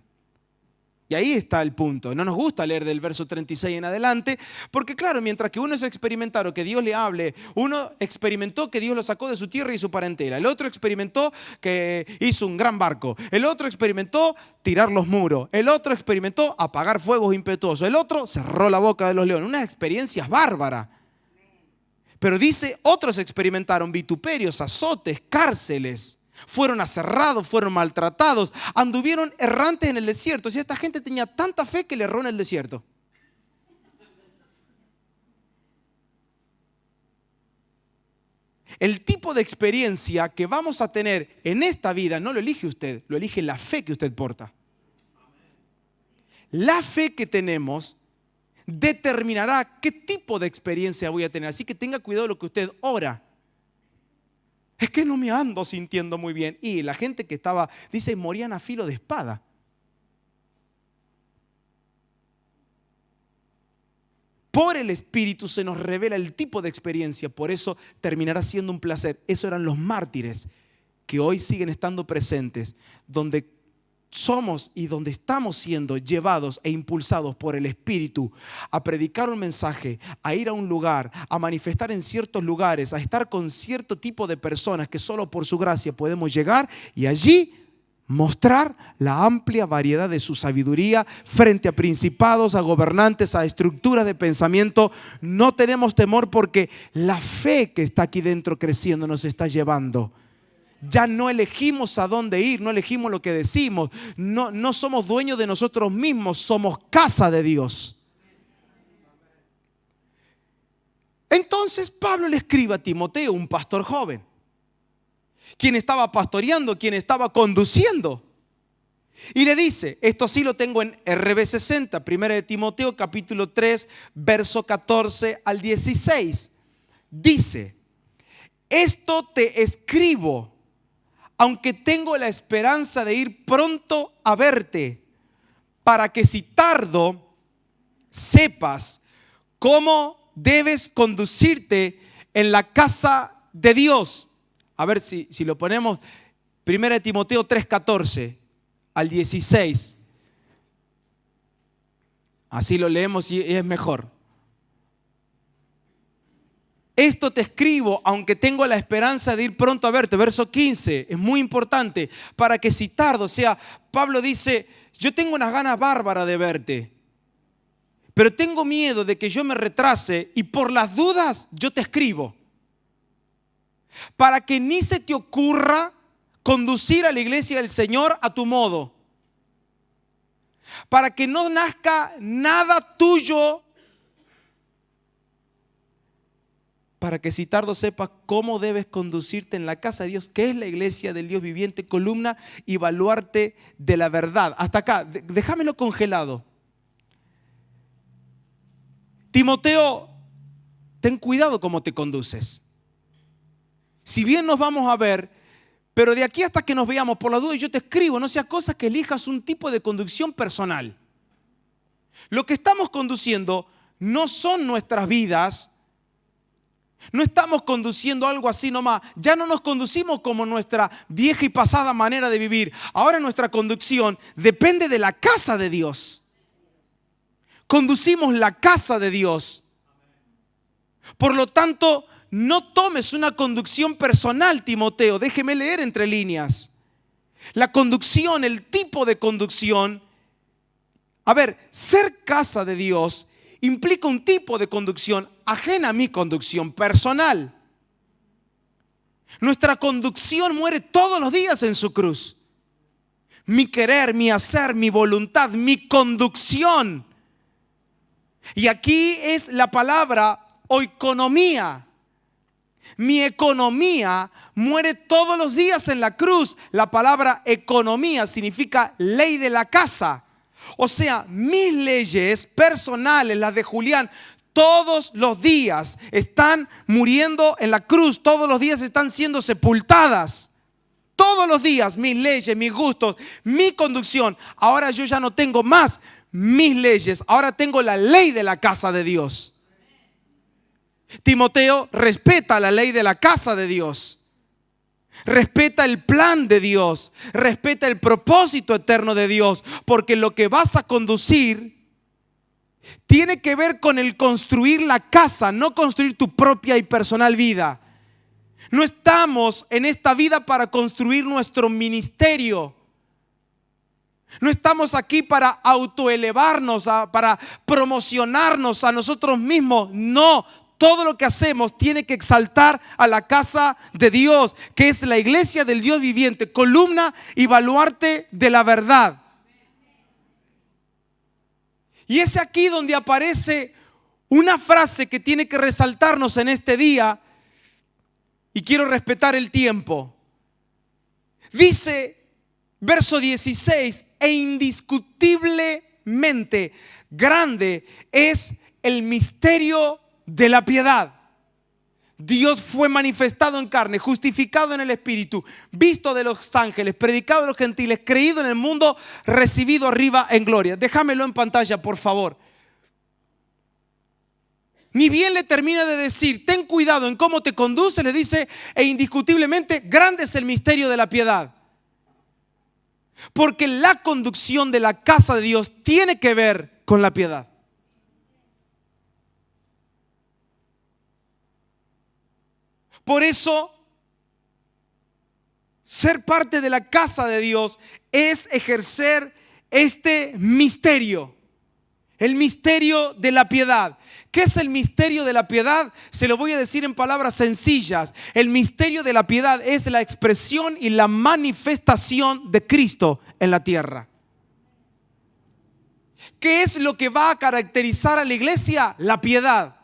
Y ahí está el punto. No nos gusta leer del verso 36 en adelante, porque claro, mientras que uno es experimentaron que Dios le hable, uno experimentó que Dios lo sacó de su tierra y su parentela, el otro experimentó que hizo un gran barco, el otro experimentó tirar los muros, el otro experimentó apagar fuegos impetuosos, el otro cerró la boca de los leones, unas experiencias bárbaras. Pero dice, otros experimentaron vituperios, azotes, cárceles. fueron aserrados, fueron maltratados, anduvieron errantes en el desierto. O sea, esta gente tenía tanta fe que le erró en el desierto. El tipo de experiencia que vamos a tener en esta vida no lo elige usted, lo elige la fe que usted porta. La fe que tenemos determinará qué tipo de experiencia voy a tener. Así que tenga cuidado de lo que usted ora. Es que no me ando sintiendo muy bien. Y la gente que estaba, dice, morían a filo de espada. Por el Espíritu se nos revela el tipo de experiencia, por eso terminará siendo un placer. Esos eran los mártires que hoy siguen estando presentes, donde somos y donde estamos siendo llevados e impulsados por el Espíritu a predicar un mensaje, a ir a un lugar, a manifestar en ciertos lugares, a estar con cierto tipo de personas que solo por su gracia podemos llegar y allí mostrar la amplia variedad de su sabiduría frente a principados, a gobernantes, a estructuras de pensamiento. No tenemos temor porque la fe que está aquí dentro creciendo nos está llevando. Ya no elegimos a dónde ir, no elegimos lo que decimos, no somos dueños de nosotros mismos, somos casa de Dios. Entonces Pablo le escribe a Timoteo, un pastor joven, quien estaba pastoreando, quien estaba conduciendo. Y le dice, esto sí lo tengo en RB60, 1 de Timoteo capítulo 3, verso 14 al 16. Dice, esto te escribo, aunque tengo la esperanza de ir pronto a verte, para que si tardo, sepas cómo debes conducirte en la casa de Dios. A ver si lo ponemos, 1 de Timoteo 3:14 al 16. Así lo leemos y es mejor. Esto te escribo, aunque tengo la esperanza de ir pronto a verte. Verso 15, es muy importante, para que si tardo, o sea, Pablo dice, yo tengo unas ganas bárbaras de verte, pero tengo miedo de que yo me retrase y por las dudas yo te escribo. Para que ni se te ocurra conducir a la iglesia del Señor a tu modo. Para que no nazca nada tuyo. Para que si tardo sepas cómo debes conducirte en la casa de Dios, que es la iglesia del Dios viviente, columna y baluarte de la verdad. Hasta acá, déjamelo congelado. Timoteo, ten cuidado cómo te conduces. Si bien nos vamos a ver, pero de aquí hasta que nos veamos, por la duda yo te escribo, no sea cosa que elijas un tipo de conducción personal. Lo que estamos conduciendo no son nuestras vidas, no estamos conduciendo algo así nomás, ya no nos conducimos como nuestra vieja y pasada manera de vivir. Ahora nuestra conducción depende de la casa de Dios. Conducimos la casa de Dios. Por lo tanto, no tomes una conducción personal, Timoteo. Déjeme leer entre líneas. La conducción, el tipo de conducción. A ver, ser casa de Dios implica un tipo de conducción ajena a mi conducción personal. Nuestra conducción muere todos los días en su cruz. Mi querer, mi hacer, mi voluntad, mi conducción. Y aquí es la palabra oikonomía. Mi economía muere todos los días en la cruz. La palabra economía significa ley de la casa. O sea, mis leyes personales, las de Julián, todos los días están muriendo en la cruz. Todos los días están siendo sepultadas. Todos los días mis leyes, mis gustos, mi conducción. Ahora yo ya no tengo más mis leyes. Ahora tengo la ley de la casa de Dios. Timoteo, respeta la ley de la casa de Dios. Respeta el plan de Dios. Respeta el propósito eterno de Dios. Porque lo que vas a conducir tiene que ver con el construir la casa, no construir tu propia y personal vida. No estamos en esta vida para construir nuestro ministerio. No estamos aquí para autoelevarnos, para promocionarnos a nosotros mismos. No. Todo lo que hacemos tiene que exaltar a la casa de Dios, que es la iglesia del Dios viviente, columna y baluarte de la verdad. Y es aquí donde aparece una frase que tiene que resaltarnos en este día, y quiero respetar el tiempo. Dice, verso 16, e indiscutiblemente grande es el misterio de la piedad. Dios fue manifestado en carne, justificado en el Espíritu, visto de los ángeles, predicado de los gentiles, creído en el mundo, recibido arriba en gloria. Déjamelo en pantalla, por favor. Ni bien le termina de decir, ten cuidado en cómo te conduce, le dice, e indiscutiblemente grande es el misterio de la piedad. Porque la conducción de la casa de Dios tiene que ver con la piedad. Por eso, ser parte de la casa de Dios es ejercer este misterio, el misterio de la piedad. ¿Qué es el misterio de la piedad? Se lo voy a decir en palabras sencillas. El misterio de la piedad es la expresión y la manifestación de Cristo en la tierra. ¿Qué es lo que va a caracterizar a la iglesia? La piedad.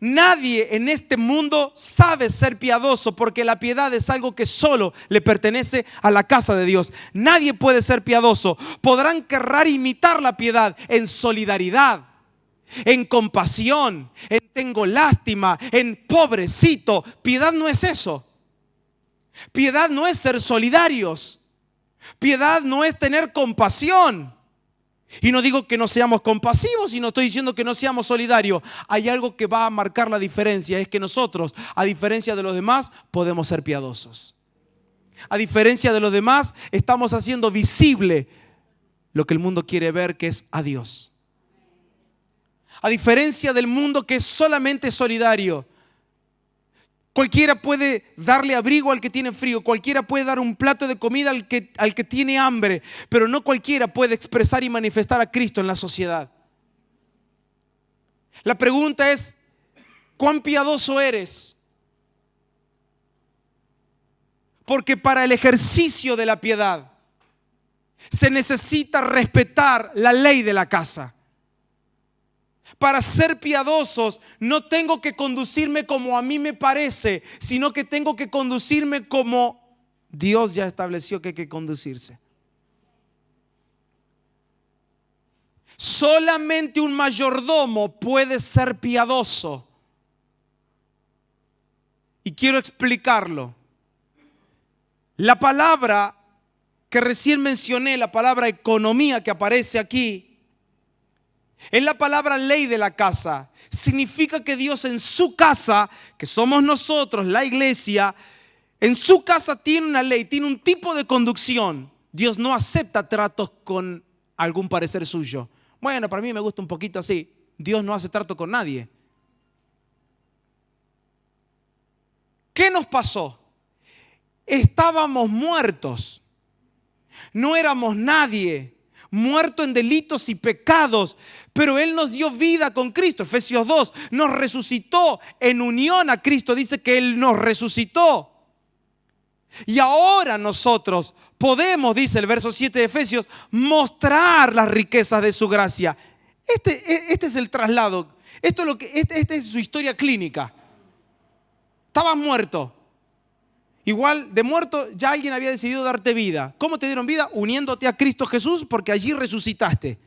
Nadie en este mundo sabe ser piadoso, porque la piedad es algo que solo le pertenece a la casa de Dios. Nadie puede ser piadoso. Podrán querer imitar la piedad en solidaridad, en compasión, en tengo lástima, en pobrecito. Piedad no es eso. Piedad no es ser solidarios. Piedad no es tener compasión. Y no digo que no seamos compasivos y no estoy diciendo que no seamos solidarios. Hay algo que va a marcar la diferencia, es que nosotros, a diferencia de los demás, podemos ser piadosos. A diferencia de los demás, estamos haciendo visible lo que el mundo quiere ver, que es a Dios. A diferencia del mundo, que es solamente solidario. Cualquiera puede darle abrigo al que tiene frío, cualquiera puede dar un plato de comida al que tiene hambre, pero no cualquiera puede expresar y manifestar a Cristo en la sociedad. La pregunta es, ¿cuán piadoso eres? Porque para el ejercicio de la piedad se necesita respetar la ley de la casa. Para ser piadosos no tengo que conducirme como a mí me parece, sino que tengo que conducirme como Dios ya estableció que hay que conducirse. Solamente un mayordomo puede ser piadoso. Y quiero explicarlo. La palabra que recién mencioné, la palabra economía que aparece aquí, es la palabra ley de la casa. Significa que Dios en su casa, que somos nosotros, la iglesia, en su casa tiene una ley, tiene un tipo de conducción. Dios no acepta tratos con algún parecer suyo. Bueno, para mí me gusta un poquito así. Dios no hace trato con nadie. ¿Qué nos pasó? Estábamos muertos. No éramos nadie. Muerto en delitos y pecados, pero Él nos dio vida con Cristo. Efesios 2, nos resucitó en unión a Cristo. Dice que Él nos resucitó. Y ahora nosotros podemos, dice el verso 7 de Efesios, mostrar las riquezas de su gracia. Este es el traslado. Esta es su historia clínica. Estabas muerto. Igual de muerto ya alguien había decidido darte vida. ¿Cómo te dieron vida? Uniéndote a Cristo Jesús, porque allí resucitaste.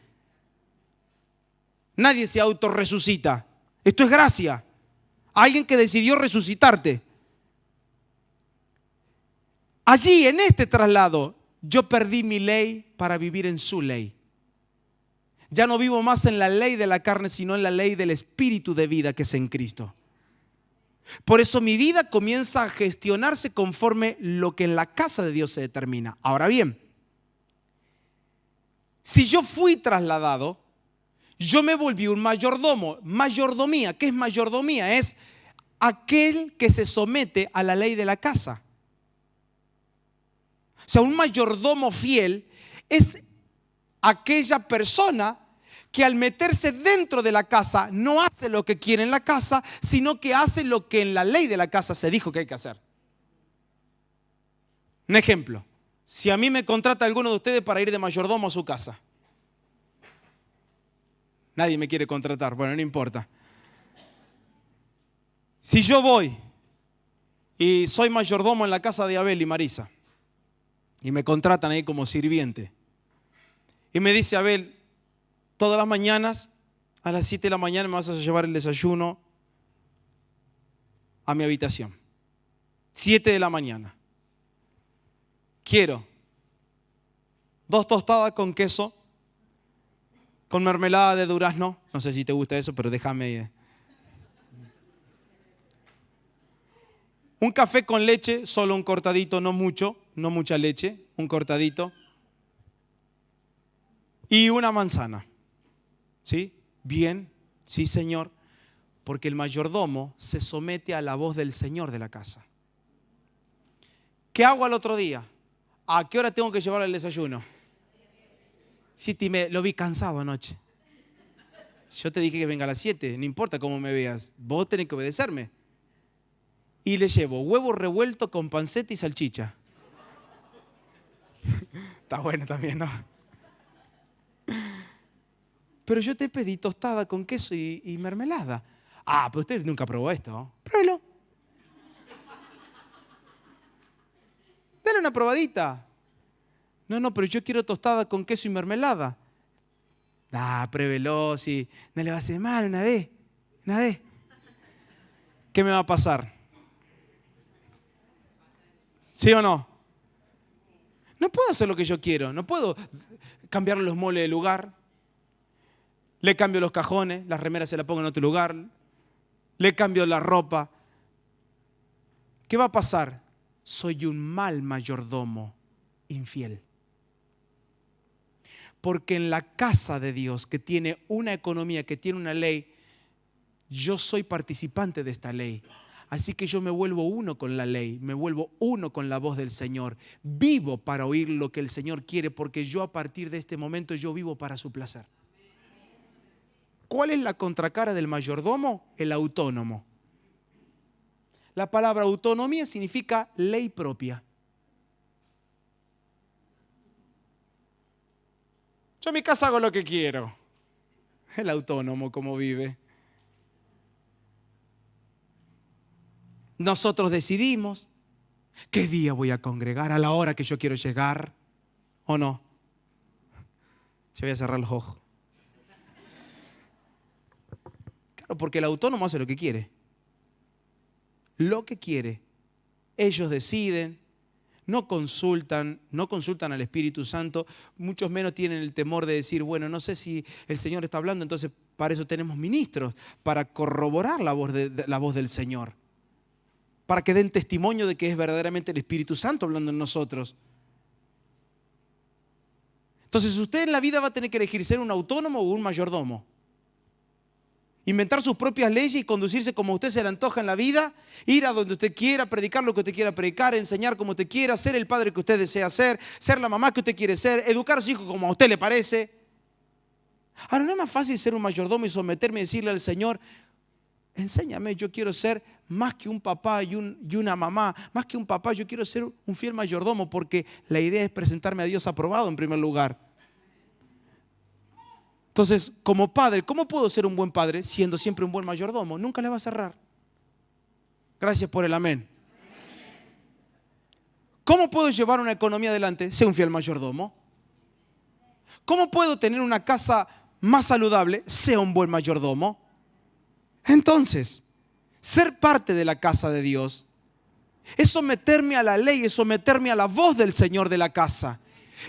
Nadie se autorresucita. Esto es gracia. Alguien que decidió resucitarte. Allí en este traslado yo perdí mi ley para vivir en su ley. Ya no vivo más en la ley de la carne, sino en la ley del Espíritu de vida que es en Cristo. Por eso mi vida comienza a gestionarse conforme lo que en la casa de Dios se determina. Ahora bien, si yo fui trasladado, yo me volví un mayordomo. Mayordomía, ¿qué es mayordomía? Es aquel que se somete a la ley de la casa. O sea, un mayordomo fiel es aquella persona que al meterse dentro de la casa no hace lo que quiere en la casa, sino que hace lo que en la ley de la casa se dijo que hay que hacer. Un ejemplo, si a mí me contrata alguno de ustedes para ir de mayordomo a su casa. Nadie me quiere contratar, bueno, no importa. Si yo voy y soy mayordomo en la casa de Abel y Marisa, y me contratan ahí como sirviente, y me dice Abel, todas las mañanas, a las 7 de la mañana me vas a llevar el desayuno a mi habitación. 7 de la mañana. Quiero 2 tostadas con queso, con mermelada de durazno. No sé si te gusta eso, pero déjame. Un café con leche, solo un cortadito, no mucho, no mucha leche, un cortadito. Y una manzana. ¿Sí? Bien, sí, Señor. Porque el mayordomo se somete a la voz del Señor de la casa. ¿Qué hago al otro día? ¿A qué hora tengo que llevar el desayuno? 7:30, lo vi cansado anoche. Yo te dije que venga a las 7, no importa cómo me veas, vos tenés que obedecerme. Y le llevo huevo revuelto con panceta y salchicha. Está bueno también, ¿no? Pero yo te pedí tostada con queso y mermelada. Ah, pero usted nunca probó esto, ¿no? Pruébelo. Dale una probadita. No, pero yo quiero tostada con queso y mermelada. Ah, pruébelo, si no le va a hacer mal una vez. ¿Qué me va a pasar? ¿Sí o no? No puedo hacer lo que yo quiero. No puedo cambiar los muebles de lugar. Le cambio los cajones, las remeras se las pongo en otro lugar. Le cambio la ropa. ¿Qué va a pasar? Soy un mal mayordomo infiel. Porque en la casa de Dios, que tiene una economía, que tiene una ley, yo soy participante de esta ley. Así que yo me vuelvo uno con la ley, me vuelvo uno con la voz del Señor. Vivo para oír lo que el Señor quiere, porque yo a partir de este momento yo vivo para su placer. ¿Cuál es la contracara del mayordomo? El autónomo. La palabra autonomía significa ley propia. Yo en mi casa hago lo que quiero. El autónomo, como vive. Nosotros decidimos qué día voy a congregar, a la hora que yo quiero llegar, ¿o no? Yo voy a cerrar los ojos. Claro, porque el autónomo hace lo que quiere. Lo que quiere. Ellos deciden, no consultan al Espíritu Santo, muchos menos tienen el temor de decir, bueno, no sé si el Señor está hablando, entonces para eso tenemos ministros, para corroborar la voz del Señor, para que den testimonio de que es verdaderamente el Espíritu Santo hablando en nosotros. Entonces usted en la vida va a tener que elegir ser un autónomo o un mayordomo. Inventar sus propias leyes y conducirse como a usted se le antoja en la vida, ir a donde usted quiera, predicar lo que usted quiera predicar, enseñar como usted quiera, ser el padre que usted desea ser la mamá que usted quiere ser, educar a sus hijos como a usted le parece. Ahora, ¿no es más fácil ser un mayordomo y someterme y decirle al Señor, enséñame, yo quiero ser más que un papá y una mamá, más que un papá, yo quiero ser un fiel mayordomo, porque la idea es presentarme a Dios aprobado en primer lugar? Entonces, como padre, ¿cómo puedo ser un buen padre siendo siempre un buen mayordomo? Nunca le va a cerrar. Gracias por el amén. ¿Cómo puedo llevar una economía adelante? Sé un fiel mayordomo. ¿Cómo puedo tener una casa más saludable? Sea un buen mayordomo. Entonces, ser parte de la casa de Dios es someterme a la ley, es someterme a la voz del Señor de la casa,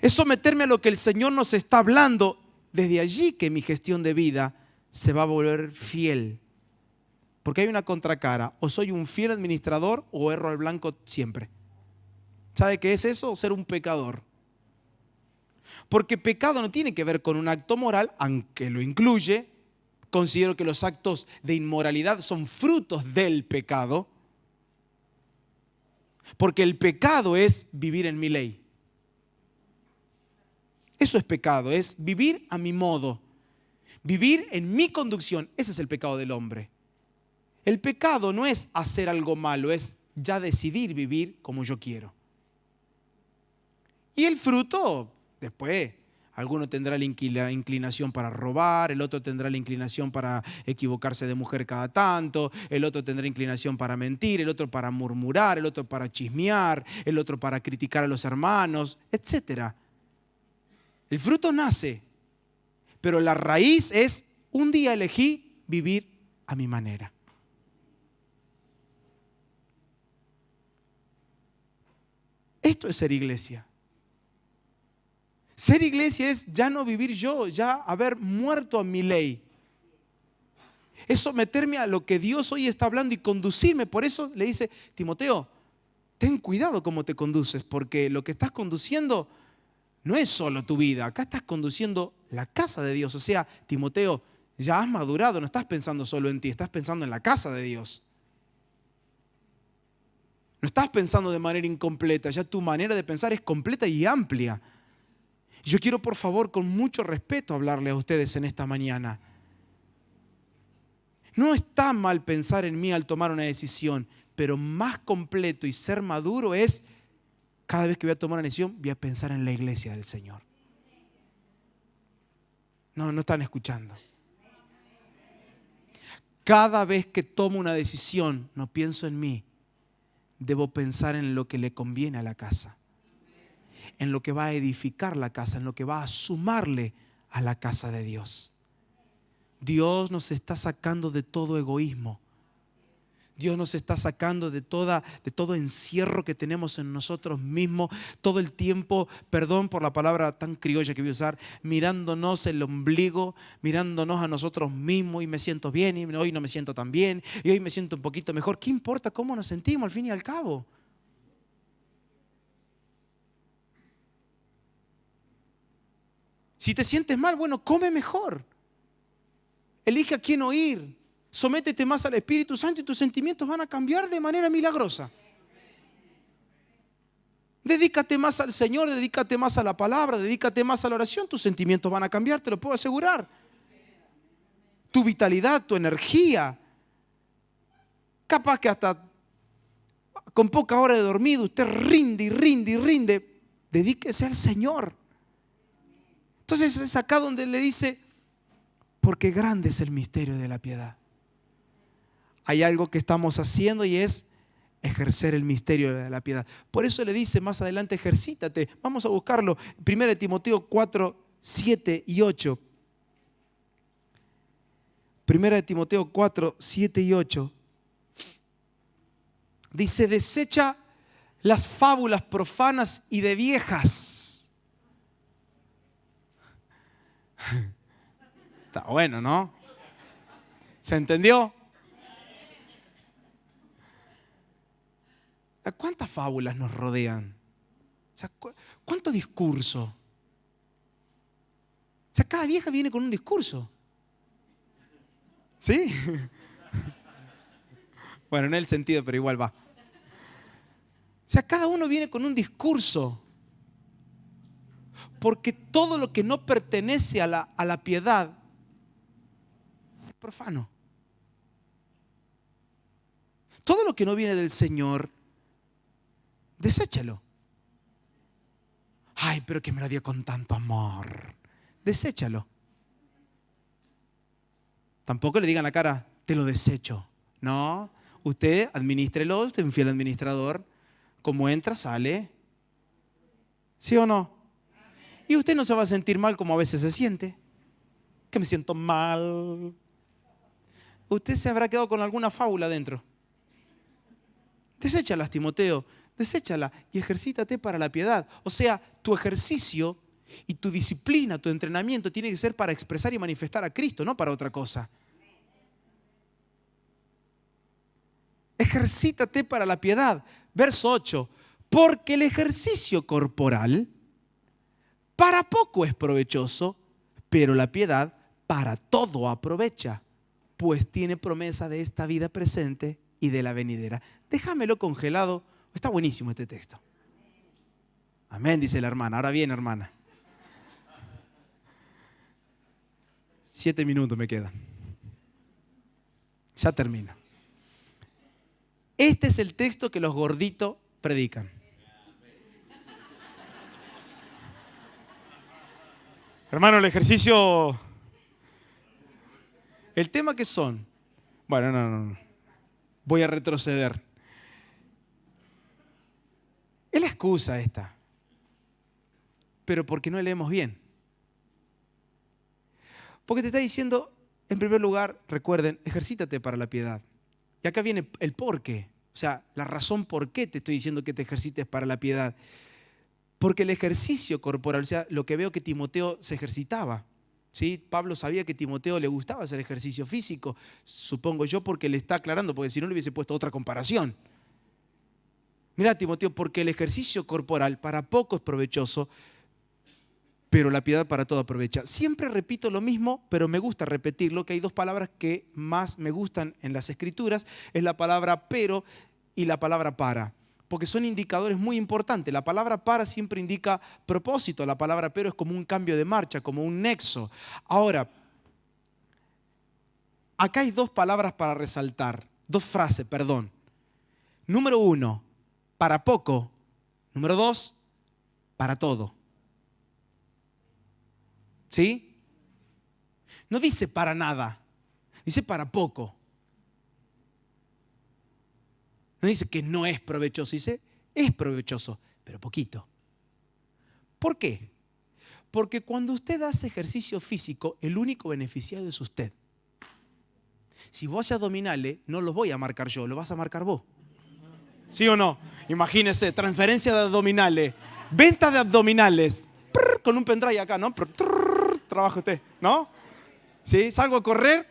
es someterme a lo que el Señor nos está hablando. Desde allí que mi gestión de vida se va a volver fiel. Porque hay una contracara, o soy un fiel administrador o erro al blanco siempre. ¿Sabe qué es eso? Ser un pecador. Porque pecado no tiene que ver con un acto moral, aunque lo incluye. Considero que los actos de inmoralidad son frutos del pecado. Porque el pecado es vivir en mi ley. Eso es pecado, es vivir a mi modo. Vivir en mi conducción, ese es el pecado del hombre. El pecado no es hacer algo malo, es ya decidir vivir como yo quiero. Y el fruto, después, alguno tendrá la inclinación para robar, el otro tendrá la inclinación para equivocarse de mujer cada tanto, el otro tendrá inclinación para mentir, el otro para murmurar, el otro para chismear, el otro para criticar a los hermanos, etc. El fruto nace, pero la raíz es: un día elegí vivir a mi manera. Esto es ser iglesia. Ser iglesia es ya no vivir yo, ya haber muerto a mi ley. Es someterme a lo que Dios hoy está hablando y conducirme. Por eso le dice: Timoteo, ten cuidado cómo te conduces, porque lo que estás conduciendo no es solo tu vida. Acá estás conduciendo la casa de Dios. O sea, Timoteo, ya has madurado, no estás pensando solo en ti, estás pensando en la casa de Dios. No estás pensando de manera incompleta, ya tu manera de pensar es completa y amplia. Yo quiero, por favor, con mucho respeto hablarle a ustedes en esta mañana. No está mal pensar en mí al tomar una decisión, pero más completo y ser maduro es: cada vez que voy a tomar una decisión, voy a pensar en la iglesia del Señor. No están escuchando. Cada vez que tomo una decisión, no pienso en mí, debo pensar en lo que le conviene a la casa, en lo que va a edificar la casa, en lo que va a sumarle a la casa de Dios. Dios nos está sacando de todo egoísmo. Dios nos está sacando de todo encierro que tenemos en nosotros mismos, todo el tiempo, perdón por la palabra tan criolla que voy a usar, mirándonos el ombligo, mirándonos a nosotros mismos, y me siento bien, y hoy no me siento tan bien, y hoy me siento un poquito mejor. ¿Qué importa cómo nos sentimos al fin y al cabo? Si te sientes mal, bueno, come mejor. Elige a quién oír. Sométete más al Espíritu Santo y tus sentimientos van a cambiar de manera milagrosa. Dedícate más al Señor, dedícate más a la palabra, dedícate más a la oración. Tus sentimientos van a cambiar, te lo puedo asegurar. Tu vitalidad, tu energía. Capaz que hasta con poca hora de dormido usted rinde y rinde y rinde. Dedíquese al Señor. Entonces es acá donde le dice: porque grande es el misterio de la piedad. Hay algo que estamos haciendo y es ejercer el misterio de la piedad. Por eso le dice más adelante: ejercítate. Vamos a buscarlo. 1 Timoteo 4, 7 y 8. 1 Timoteo 4, 7 y 8. Dice: desecha las fábulas profanas y de viejas. Está bueno, ¿no? ¿Se entendió? ¿Cuántas fábulas nos rodean? O sea, ¿cuánto discurso? O sea, cada vieja viene con un discurso. ¿Sí? Bueno, no es el sentido, pero igual va. O sea, cada uno viene con un discurso. Porque todo lo que no pertenece a la piedad es profano. Todo lo que no viene del Señor, deséchalo. Ay, pero que me lo dio con tanto amor. Deséchalo. Tampoco le digan a la cara: te lo desecho. No, usted administrelo, usted es un fiel administrador. Como entra, sale. ¿Sí o no? Y usted no se va a sentir mal como a veces se siente. Que me siento mal. Usted se habrá quedado con alguna fábula dentro. Deséchalas, Timoteo. Deséchala y ejercítate para la piedad. O sea, tu ejercicio y tu disciplina, tu entrenamiento tiene que ser para expresar y manifestar a Cristo, no para otra cosa. Ejercítate para la piedad. Verso 8. Porque el ejercicio corporal para poco es provechoso, pero la piedad para todo aprovecha, pues tiene promesa de esta vida presente y de la venidera. Déjamelo congelado. Está buenísimo este texto. Amén, dice la hermana. Ahora viene, hermana. 7 minutos me quedan. Ya termino. Este es el texto que los gorditos predican. Hermano, el ejercicio... El tema que son... Bueno, no. Voy a retroceder. Es la excusa esta. Pero porque no leemos bien. Porque te está diciendo, en primer lugar, recuerden, ejercítate para la piedad. Y acá viene el por qué. O sea, la razón por qué te estoy diciendo que te ejercites para la piedad. Porque el ejercicio corporal, o sea, lo que veo que Timoteo se ejercitaba. ¿Sí? Pablo sabía que a Timoteo le gustaba hacer ejercicio físico. Supongo yo porque le está aclarando, porque si no le hubiese puesto otra comparación. Mira, Timoteo, porque el ejercicio corporal para poco es provechoso, pero la piedad para todo aprovecha. Siempre repito lo mismo, pero me gusta repetirlo, que hay 2 palabras que más me gustan en las Escrituras, es la palabra pero y la palabra para, porque son indicadores muy importantes. La palabra para siempre indica propósito, la palabra pero es como un cambio de marcha, como un nexo. Ahora, acá hay 2 palabras para resaltar, 2 frases, perdón. Número 1, para poco. Número 2, para todo. ¿Sí? No dice para nada, dice para poco. No dice que no es provechoso, dice es provechoso, pero poquito. ¿Por qué? Porque cuando usted hace ejercicio físico, el único beneficiado es usted. Si vos haces abdominales, no los voy a marcar yo, lo vas a marcar vos. ¿Sí o no? Imagínese, transferencia de abdominales, venta de abdominales, con un pendrive acá, ¿no? Trabaja usted, ¿no? ¿Sí? Salgo a correr,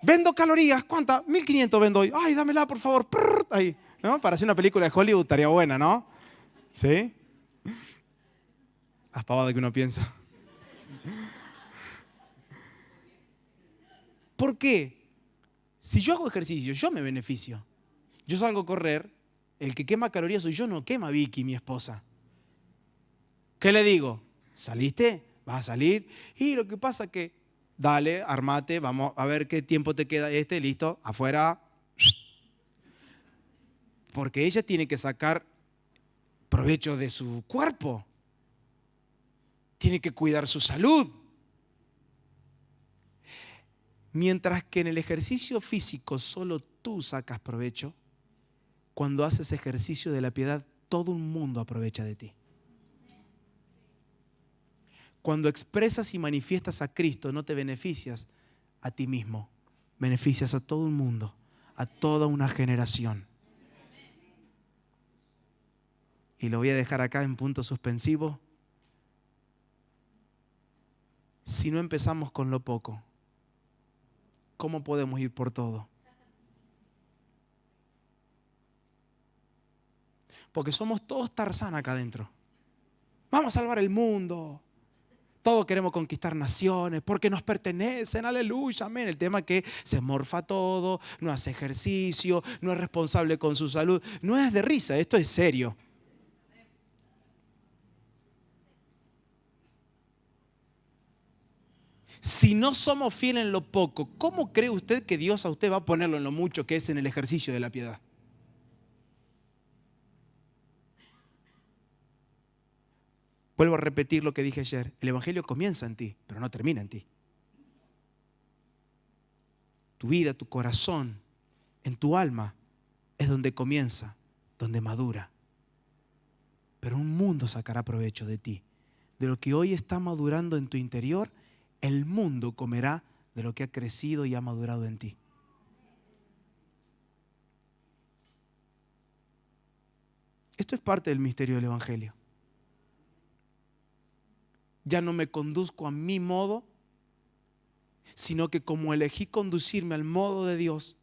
vendo calorías, ¿cuántas? 1500 vendo hoy. Ay, dámela, por favor. Ahí, ¿no? Para hacer una película de Hollywood estaría buena, ¿no? ¿Sí? Las pavadas que uno piensa. ¿Por qué? Si yo hago ejercicio, yo me beneficio. Yo salgo a correr, el que quema calorías soy yo, no quema Vicky, mi esposa. ¿Qué le digo? ¿Saliste? ¿Vas a salir? Y lo que pasa es que, dale, armate, vamos a ver qué tiempo te queda listo, afuera. Porque ella tiene que sacar provecho de su cuerpo. Tiene que cuidar su salud. Mientras que en el ejercicio físico solo tú sacas provecho, cuando haces ejercicio de la piedad, todo un mundo aprovecha de ti. Cuando expresas y manifiestas a Cristo, no te beneficias a ti mismo, beneficias a todo un mundo, a toda una generación. Y lo voy a dejar acá en punto suspensivo. Si no empezamos con lo poco, ¿cómo podemos ir por todo? Porque somos todos Tarzán acá adentro. Vamos a salvar el mundo. Todos queremos conquistar naciones porque nos pertenecen, aleluya, amén. El tema es que se morfa todo, no hace ejercicio, no es responsable con su salud. No es de risa, esto es serio. Si no somos fieles en lo poco, ¿cómo cree usted que Dios a usted va a ponerlo en lo mucho que es en el ejercicio de la piedad? Vuelvo a repetir lo que dije ayer. El Evangelio comienza en ti, pero no termina en ti. Tu vida, tu corazón, en tu alma es donde comienza, donde madura. Pero un mundo sacará provecho de ti. De lo que hoy está madurando en tu interior, el mundo comerá de lo que ha crecido y ha madurado en ti. Esto es parte del misterio del Evangelio. Ya no me conduzco a mi modo, sino que como elegí conducirme al modo de Dios,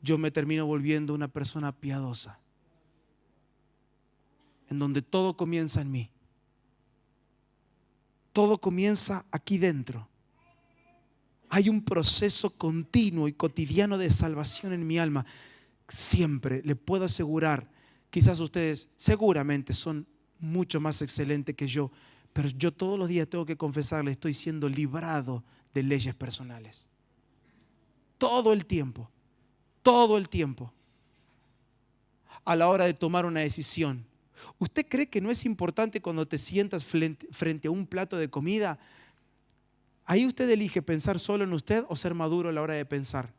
yo me termino volviendo una persona piadosa, en donde todo comienza en mí. Todo comienza aquí dentro. Hay un proceso continuo y cotidiano de salvación en mi alma. Siempre le puedo asegurar, quizás ustedes seguramente son mucho más excelentes que yo, Pero yo todos los días tengo que confesarle, estoy siendo librado de leyes personales. Todo el tiempo. Todo el tiempo. A la hora de tomar una decisión. ¿Usted cree que no es importante cuando te sientas frente a un plato de comida? Ahí usted elige pensar solo en usted o ser maduro a la hora de pensar.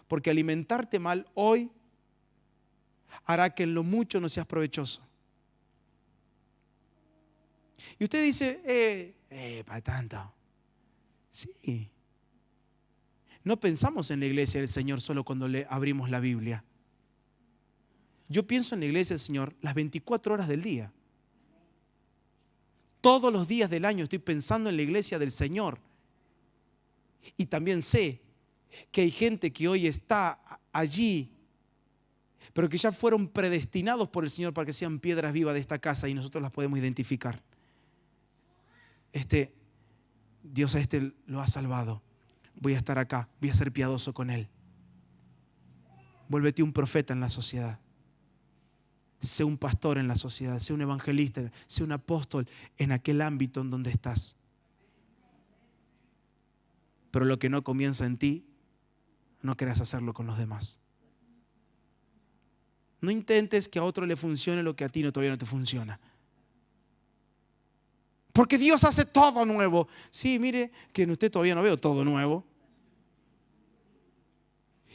Porque alimentarte mal hoy hará que en lo mucho no seas provechoso. Y usted dice, para tanto. Sí. No pensamos en la iglesia del Señor solo cuando le abrimos la Biblia. Yo pienso en la iglesia del Señor las 24 horas del día. Todos los días del año estoy pensando en la iglesia del Señor. Y también sé que hay gente que hoy está allí, pero que ya fueron predestinados por el Señor para que sean piedras vivas de esta casa y nosotros las podemos identificar. Dios a este lo ha salvado. Voy a estar acá, voy a ser piadoso con él. Vuélvete un profeta en la sociedad. Sé un pastor en la sociedad, sé un evangelista, sé un apóstol en aquel ámbito en donde estás. Pero lo que no comienza en ti, no quieras hacerlo con los demás. No intentes que a otro le funcione lo que a ti todavía no te funciona. Porque Dios hace todo nuevo. Sí, mire que en usted todavía no veo todo nuevo.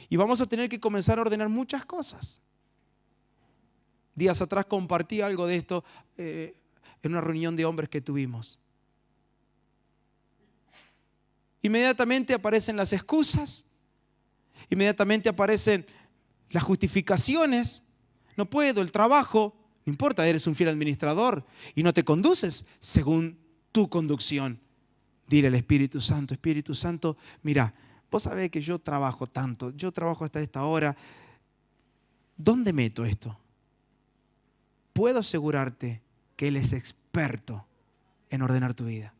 Y vamos a tener que comenzar a ordenar muchas cosas. Días atrás compartí algo de esto en una reunión de hombres que tuvimos. Inmediatamente aparecen las excusas. Inmediatamente aparecen las justificaciones. No puedo, el trabajo. No importa, eres un fiel administrador y no te conduces según tu conducción. Dile al Espíritu Santo, mira, vos sabés que yo trabajo tanto, yo trabajo hasta esta hora. ¿Dónde meto esto? Puedo asegurarte que Él es experto en ordenar tu vida.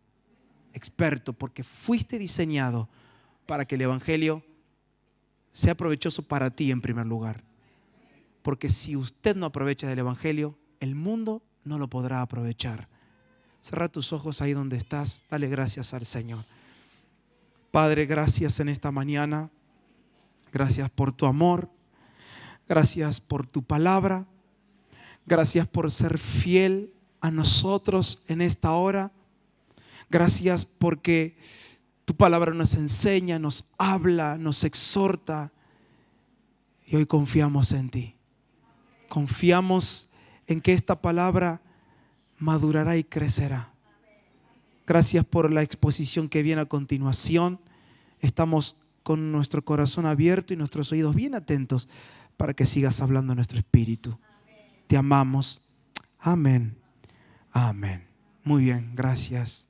Experto, porque fuiste diseñado para que el Evangelio sea provechoso para ti en primer lugar. Porque si usted no aprovecha del Evangelio, el mundo no lo podrá aprovechar. Cerra tus ojos ahí donde estás. Dale gracias al Señor. Padre, gracias en esta mañana. Gracias por tu amor. Gracias por tu palabra. Gracias por ser fiel a nosotros en esta hora. Gracias porque tu palabra nos enseña, nos habla, nos exhorta. Y hoy confiamos en ti. Confiamos en que esta palabra madurará y crecerá. Gracias por la exposición que viene a continuación. Estamos con nuestro corazón abierto y nuestros oídos bien atentos para que sigas hablando en nuestro espíritu. Te amamos. Amén. Amén. Muy bien, gracias.